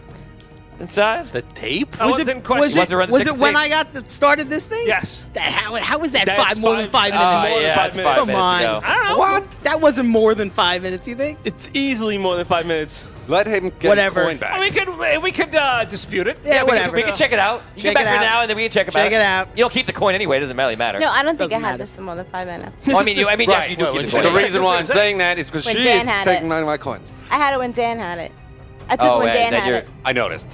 inside? The tape? Was in question. Was it when I started this thing? Yes. How was that That's more than 5 Oh, minutes? more than yeah, 5 it's 5 minutes. minutes Come on. ago. I don't know. What? That wasn't more than 5 minutes, you think? It's easily more than 5 minutes. Let him get Whatever. his coin back. We could dispute it. Yeah, we whatever. can check it out. You Check get back it for out. now, and then we can check Check it it out. You don't keep the coin anyway. It doesn't really matter. No, I don't think I Doesn't had matter. this in more than 5 minutes. Well, I mean, yes, you do keep the coin. The anyway. reason why I'm saying that is because When she's Dan had taking it. none of my coins. I had it when Dan had it. I took Oh, when man, Dan then had you're- it. I noticed.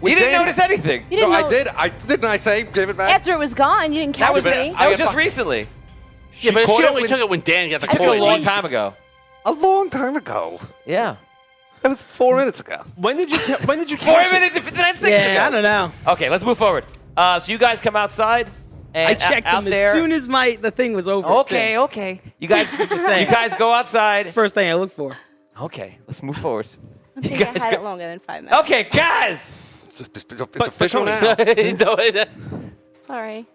You didn't Dan- notice anything. You didn't No, know. I did. Didn't I say give it back? After it was gone, you didn't catch me. That was just recently. Yeah, but caught she it only when- took it when Dan got the It took a coin. long time ago. A long time ago. Yeah. That was 4 minutes ago. When did you 4 catch minutes and 59 seconds Yeah, ago. I don't know. Okay, let's move forward. So you guys come outside. And I checked out them there. as soon as the thing was over. Okay, okay. You guys go outside. It's the first thing I looked for. Okay, let's move forward. I think You I guys had go- it longer than 5 minutes. Okay, guys. It's official now. Sorry.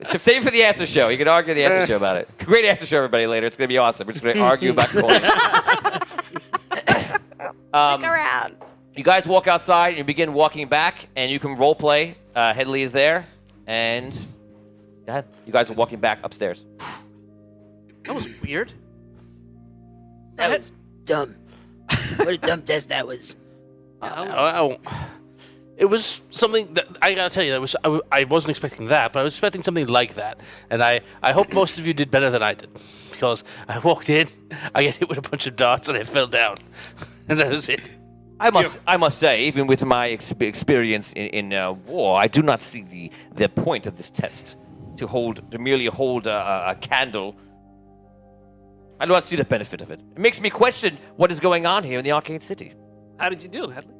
So save it for the after show. You can argue the after show about it. Great after show, everybody, later. It's going to be awesome. We're just going to argue about coin. Stick around. You guys walk outside and you begin walking back, and you can role play. Headley is there, and go ahead. You guys are walking back upstairs. That was weird. That was dumb. What a dumb test that was. It was something that I gotta tell you. I wasn't expecting that, but I was expecting something like that. And I hope most of you did better than I did, because I walked in, I got hit with a bunch of darts, and I fell down, and that was it. I must say, even with my experience in war, I do not see the point of this test to merely hold a candle. I do not see the benefit of it. It makes me question what is going on here in the Arcane City. How did you do, Headley?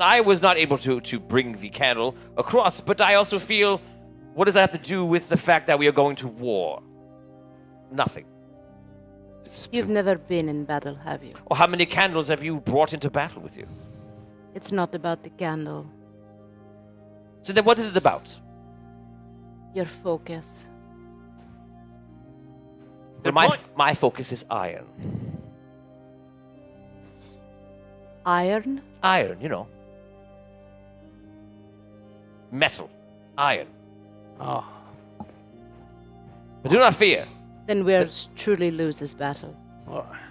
I was not able to bring the candle across, but I also feel, what does that have to do with the fact that we are going to war? Nothing. You've never been in battle, have you? Or how many candles have you brought into battle with you? It's not about the candle. So then what is it about? Your focus. Well, my focus is iron. Iron? Iron, you know. Metal. Iron. Oh. But do not fear. Then we'll truly lose this battle.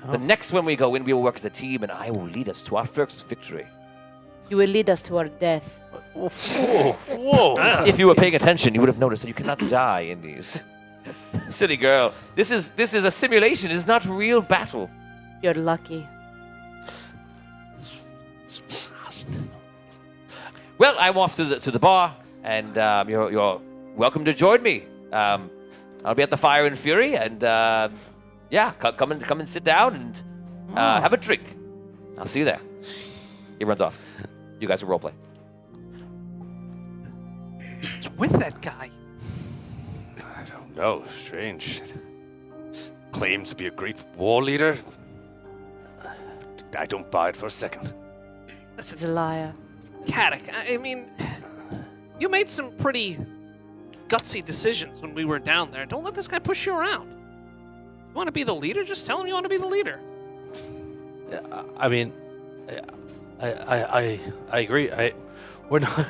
The next one we go in, we will work as a team, and I will lead us to our first victory. You will lead us to our death. Whoa. If you were paying attention, you would have noticed that you cannot die in these. Silly girl. This is a simulation. It is not real battle. You're lucky. Well, I'm off to the bar, and you're welcome to join me. I'll be at the Fire and Fury, and yeah, come and sit down and have a drink. I'll see you there. He runs off. You guys will roleplay. What's with that guy? I don't know. Strange. Claims to be a great war leader. I don't buy it for a second. He's a liar. Caddick, I mean, you made some pretty gutsy decisions when we were down there. Don't let this guy push you around. You want to be the leader? Just tell him you want to be the leader. I mean, I agree. We're not.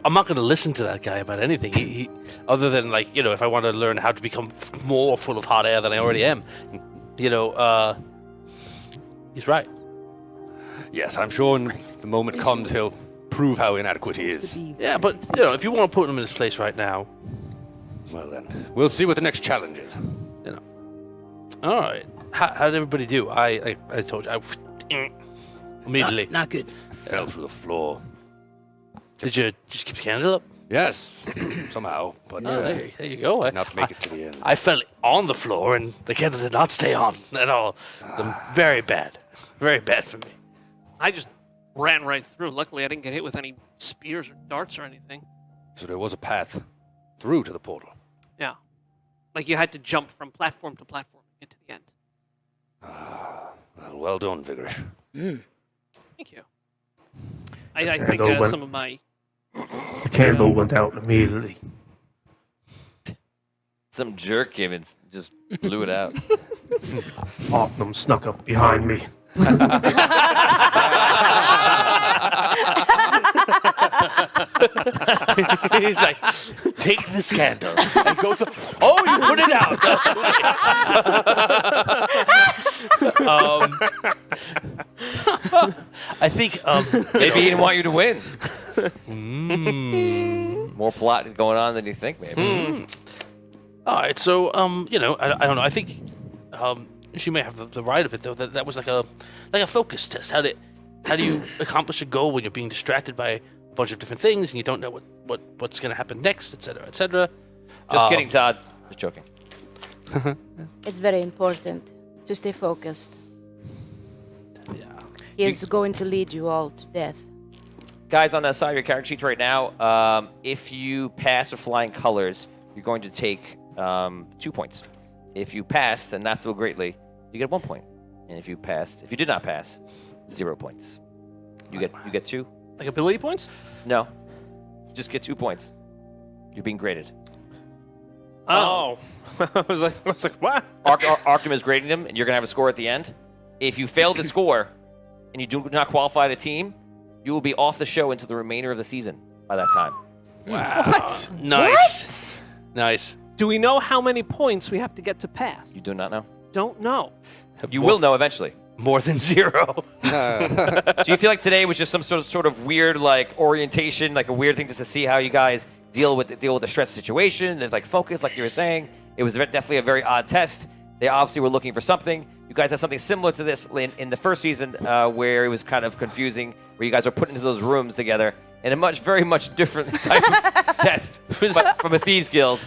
I'm not going to listen to that guy about anything. He other than like if I want to learn how to become more full of hot air than I already am, he's right. Yes, I'm sure when the moment comes, he'll prove how inadequate he is. Yeah, but if you want to put him in his place right now, Well then, we'll see what the next challenge is. All right. How did everybody do? I told you, immediately. Not good. Fell through the floor. Did you just keep the candle up? Yes, somehow, but There you go. not make it to the end. I fell on the floor, and the candle did not stay on at all. Very bad. Very bad for me. I just ran right through. Luckily, I didn't get hit with any spears or darts or anything. So there was a path through to the portal. Yeah. Like you had to jump from platform to platform to get to the end. Well done, Vigor. Thank you. I think some of my... The candle went out immediately. Some jerk came and just blew it out. Opnum snuck up behind me. He's like, take this candle and go through. Oh, you put it out. I think Maybe he didn't want you to win. More plot going on than you think, maybe. All right, so I don't know. I think she may have the right of it though. That was like a focus test. How do you accomplish a goal when you're being distracted by a bunch of different things and you don't know what's going to happen next, etc., etc. Just kidding, Todd. Just joking. It's very important to stay focused. Yeah. He is going to lead you all to death. Guys, on the side of your character sheets right now, if you pass with flying colors, you're going to take 2 points. If you pass, and not so greatly, you get 1 point. And if you did not pass, 0 points. You get 2. Like ability points? No, just get 2 points. You're being graded. Oh. I was like, what? Arcane is grading them, and you're gonna have a score at the end. If you fail to score, and you do not qualify to team, you will be off the show until the remainder of the season by that time. Wow. What? Nice. Nice. Do we know how many points we have to get to pass? You do not know. Don't know. You will know eventually. More than 0. Do you feel like today was just some sort of weird like orientation, like a weird thing just to see how you guys deal with the stress situation? There's like focus, like you were saying. It was definitely a very odd test. They obviously were looking for something. You guys had something similar to this in the first season, where it was kind of confusing, where you guys were put into those rooms together in a very much different type of test from a Thieves Guild.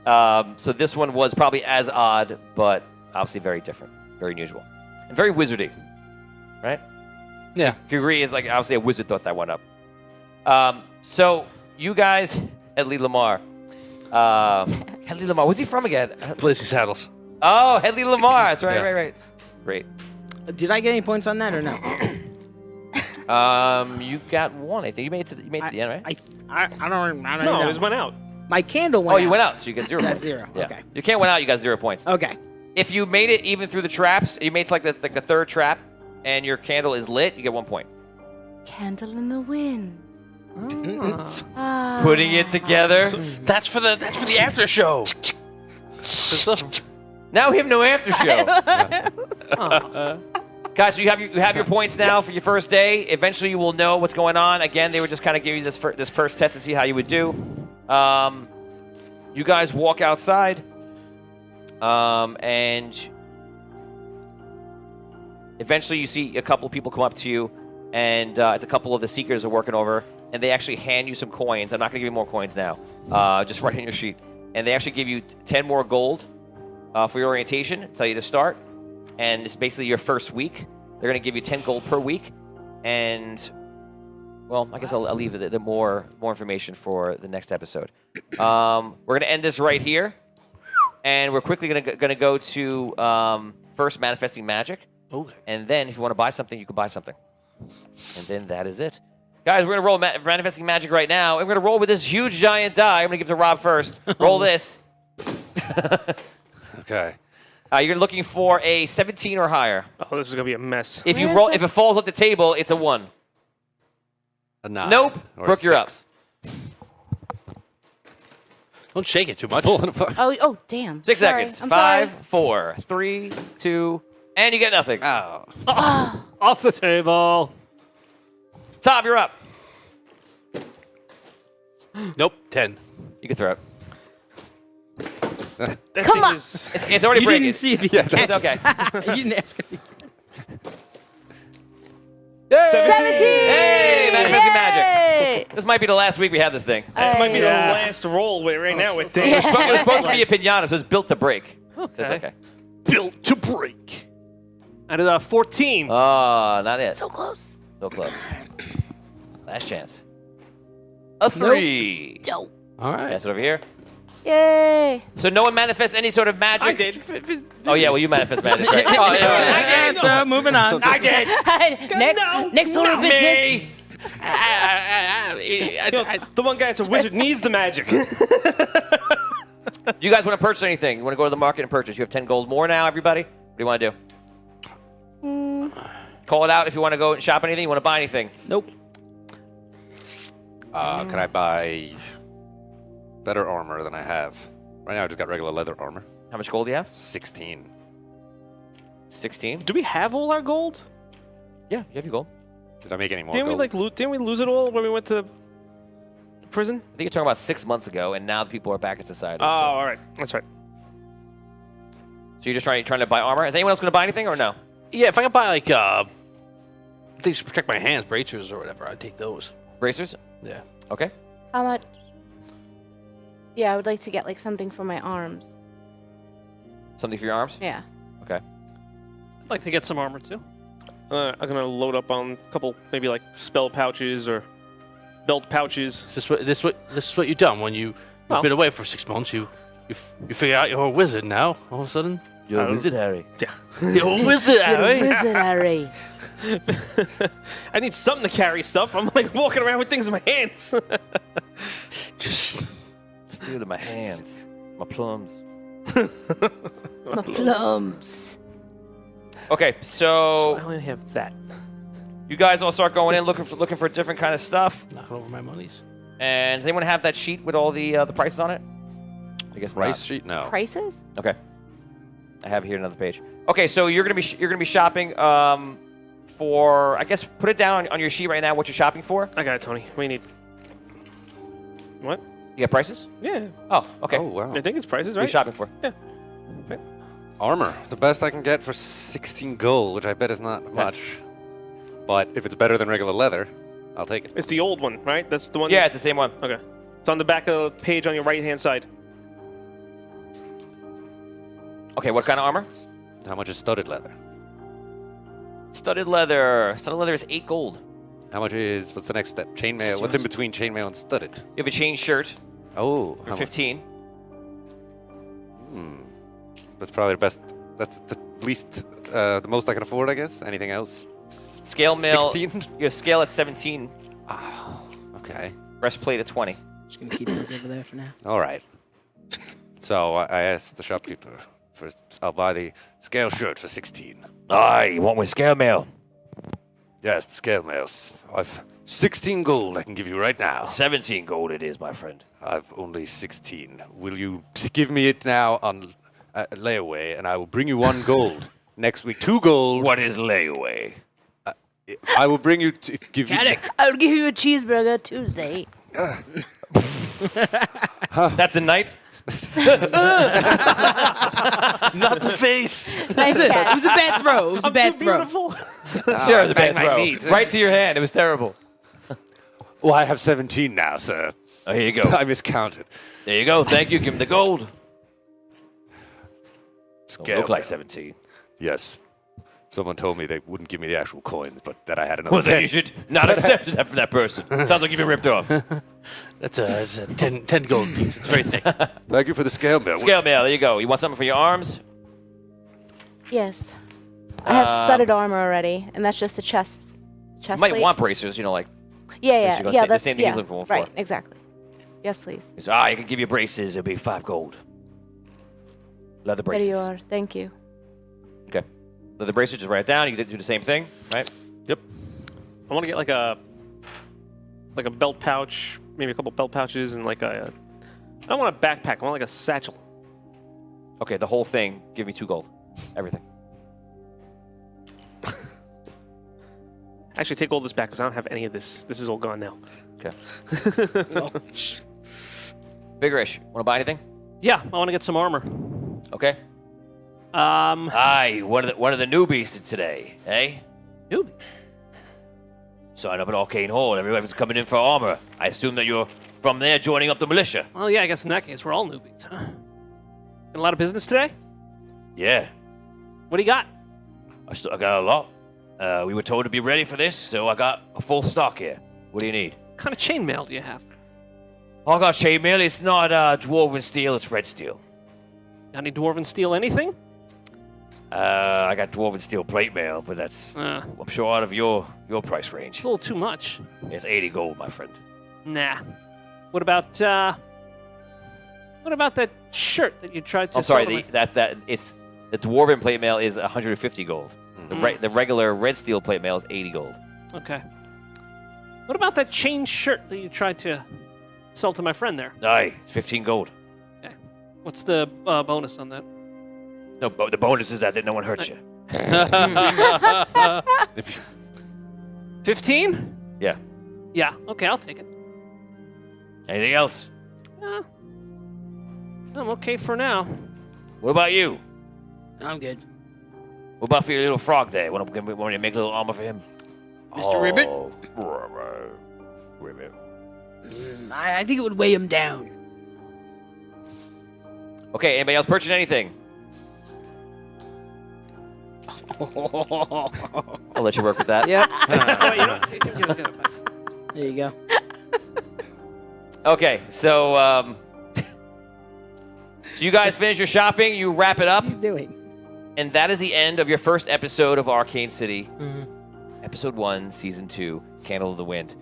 So this one was probably as odd, but obviously very different, very unusual, and very wizardy, right? Yeah. Kagri is like obviously a wizard thought that one up. So you guys, Headley Lamar. Headley Lamar, where's he from again? Blazing Saddles. Oh, Headley Lamar. That's right, Yeah. right. Great. Did I get any points on that or no? You got 1. I think you made it to the end, right? I don't No, know. it just went out. My candle went out. You went out, so you get 0 That's points. 0, Yeah. okay. You can't went out, you got 0 points. Okay. If you made it even through the traps, you made it to like the third trap, and your candle is lit, you get 1 point. Candle in the wind. Putting it together. That's for the after show. Now we have no after show. Guys, so you have your points now for your first day. Eventually, you will know what's going on. Again, they were just kind of giving you this first test to see how you would do. You guys walk outside, and eventually you see a couple of people come up to you, and it's a couple of the Seekers are working over, and they actually hand you some coins. I'm not going to give you more coins now. Just write in your sheet. And they actually give you 10 more gold for your orientation, tell you to start. And it's basically your first week. They're going to give you 10 gold per week. And, well, I guess I'll leave the more information for the next episode. We're going to end this right here. And we're quickly going to go to first Manifesting Magic. Okay. And then if you want to buy something, you can buy something. And then that is it. Guys, we're going to roll Manifesting Magic right now, and we're going to roll with this huge giant die. I'm going to give it to Rob first. Roll this. Okay. You're looking for a 17 or higher. Oh, this is gonna be a mess. If if it falls off the table, it's a 1. A 9. Nope. Or Brooke, you're up. 6. Don't shake it too much. Oh, damn. 6 Sorry. seconds. I'm 5, sorry. 4, 3, 2, and you get nothing. Oh. Off the table. Tom, you're up. Nope. 10. You can throw it. That Come thing on. is- It's already You breaking. didn't see it. It's okay. You didn't ask me. 17! Hey, Manifesting Yay! Magic. This might be the last week we have this thing. That might be the Yeah. last roll right now with It was supposed to be a pinata, so it's built to break. That's okay. Built to break. Out of 14. Oh, not it. So close. So close. Last chance. A 3. Dope. All right. Pass it over here. Yay. So no one manifests any sort of magic? I did. Oh, yeah, well, you manifest magic, right? Oh, yeah, So moving on. I did. Next order of business. Me. The one guy that's a wizard needs the magic. You guys want to purchase anything? You want to go to the market and purchase? You have 10 gold more now, everybody? What do you want to do? Call it out if you want to go and shop anything. You want to buy anything? Nope. Can I buy better armor than I have? Right now I just got regular leather armor. How much gold do you have? 16. 16? Do we have all our gold? Yeah, you have your gold. Did I make any more Didn't gold? we lose it all when we went to the prison? I think you're talking about 6 months ago, and now the people are back in society. Oh, so. all right. That's right. So you're just trying to buy armor? Is anyone else going to buy anything or no? Yeah, if I could buy like things to protect my hands, bracers or whatever, I'd take those. Bracers? Yeah. Okay. How much? Yeah, I would like to get like something for my arms. Something for your arms? Yeah. Okay. I'd like to get some armor too. I'm gonna load up on a couple, maybe like spell pouches or belt pouches. This is what you've done when you've Well. been away for 6 months. You figure out you're a wizard now. All of a sudden, You're a wizard, Harry. you're a wizard, Harry. Wizardary. I need something to carry stuff. I'm like walking around with things in my hands. Just Feel it in my hands. My plums. My plums. Okay, I so only have that. you guys all start going in looking for different kind of stuff. knocking over my monies. And does anyone have that sheet with all the prices on it? I guess Price not. sheet? No. Prices? Okay. I have here another page. Okay, so you're gonna be shopping for, I guess, put it down on your sheet right now what you're shopping for. I got it, Tony. We need. What? You got prices? Yeah. Oh, okay. Oh, wow. I think it's prices, What are you right? shopping for? Armor. The best I can get for 16 gold, which I bet is not much. But if it's better than regular leather, I'll take it. It's the old one, right? That's the one. Yeah, it's the same one. Okay. It's on the back of the page on your right-hand side. Okay, what kind of armor? How much is studded leather? Studded leather. Studded leather is 8 gold. How much is, what's the next step? Chainmail. What's in between chainmail and studded? You have a chain shirt Oh, for how much? 15. That's probably the best. That's the least, the most I can afford, I guess. Anything else? Scale mail. 16? You have scale at 17. Okay. Breastplate at 20. Just gonna keep those over there for now. All right. So I asked the shopkeeper for, I'll buy the scale shirt for 16. Aye, you want my scale mail? Yes, the scale mails. I've 16 gold I can give you right now. 17 gold it is, my friend. I've only 16. Will you give me it now on layaway, and I will bring you 1 gold. Next week, 2 gold. What is layaway? I will bring you, give you... I'll give you a cheeseburger Tuesday. That's a night? Not the face. Nice It catch. was a bad throw. It was a bad throw. Beautiful. Sure, it was a bad my throw. meat. Right to your hand. It was terrible. Well, I have 17 now, sir. Oh, here you go. I miscounted. There you go. Thank you. Give him the gold. Don't Scale look like mail. 17. Yes. Someone told me they wouldn't give me the actual coins, but that I had another Well, then 10. you should not accept that from that person. Sounds like you've been ripped off. That's a 10 gold piece. It's very thick. Thank you for the scale mail. Scale mail. There you go. You want something for your arms? Yes. I have studded armor already, and that's just the chest You might plate. want bracers, like. Yeah. The That's same thing he's looking for. Right. Exactly. Yes, please. He says, I can give you braces. It'll be 5 gold. Leather There braces. you are. Thank you. Okay. Leather braces, just write it down. You can do the same thing, right? Yep. I want to get like a belt pouch, maybe a couple belt pouches, and like a. I don't want a backpack. I want like a satchel. Okay, the whole thing. Give me 2 gold. Everything. Actually, take all this back because I don't have any of this. This is all gone now. Okay. Vigorish, want to buy anything? Yeah, I want to get some armor. Okay. Hi, one of the newbies today, eh? Newbie? Sign up at Arcane Hall. Everyone's coming in for armor. I assume that you're from there joining up the militia. Well, yeah, I guess in that case, we're all newbies, huh? Got a lot of business today? Yeah, What do you got? I got a lot. We were told to be ready for this, so I got a full stock here. What do you need? What kind of chainmail do you have? I got chainmail. It's not dwarven steel, it's red steel. Got any dwarven steel anything? I got dwarven steel plate mail, but that's, I'm sure, out of your price range. It's a little too much. It's 80 gold, my friend. Nah. What about that shirt that you tried to I'm sorry, sell to the dwarven plate mail is 150 gold. The regular red steel plate mail is 80 gold. Okay. What about that chain shirt that you tried to sell to my friend there? Aye, it's 15 gold. Okay. What's the bonus on that? No, the bonus is that no one hurts you. 15? Yeah. Yeah. Okay, I'll take it. Anything else? I'm okay for now. What about you? I'm good. What about for your little frog there? Want to make a little armor for him? Mr. Ribbit? Ribbit. I think it would weigh him down. Okay, anybody else purchase anything? I'll let you work with that. Yep. There you go. Okay, so you guys finish your shopping, you wrap it up, What are you doing? and that is the end of your first episode of Arcane City. Episode 1, Season 2, Candle of the Wind.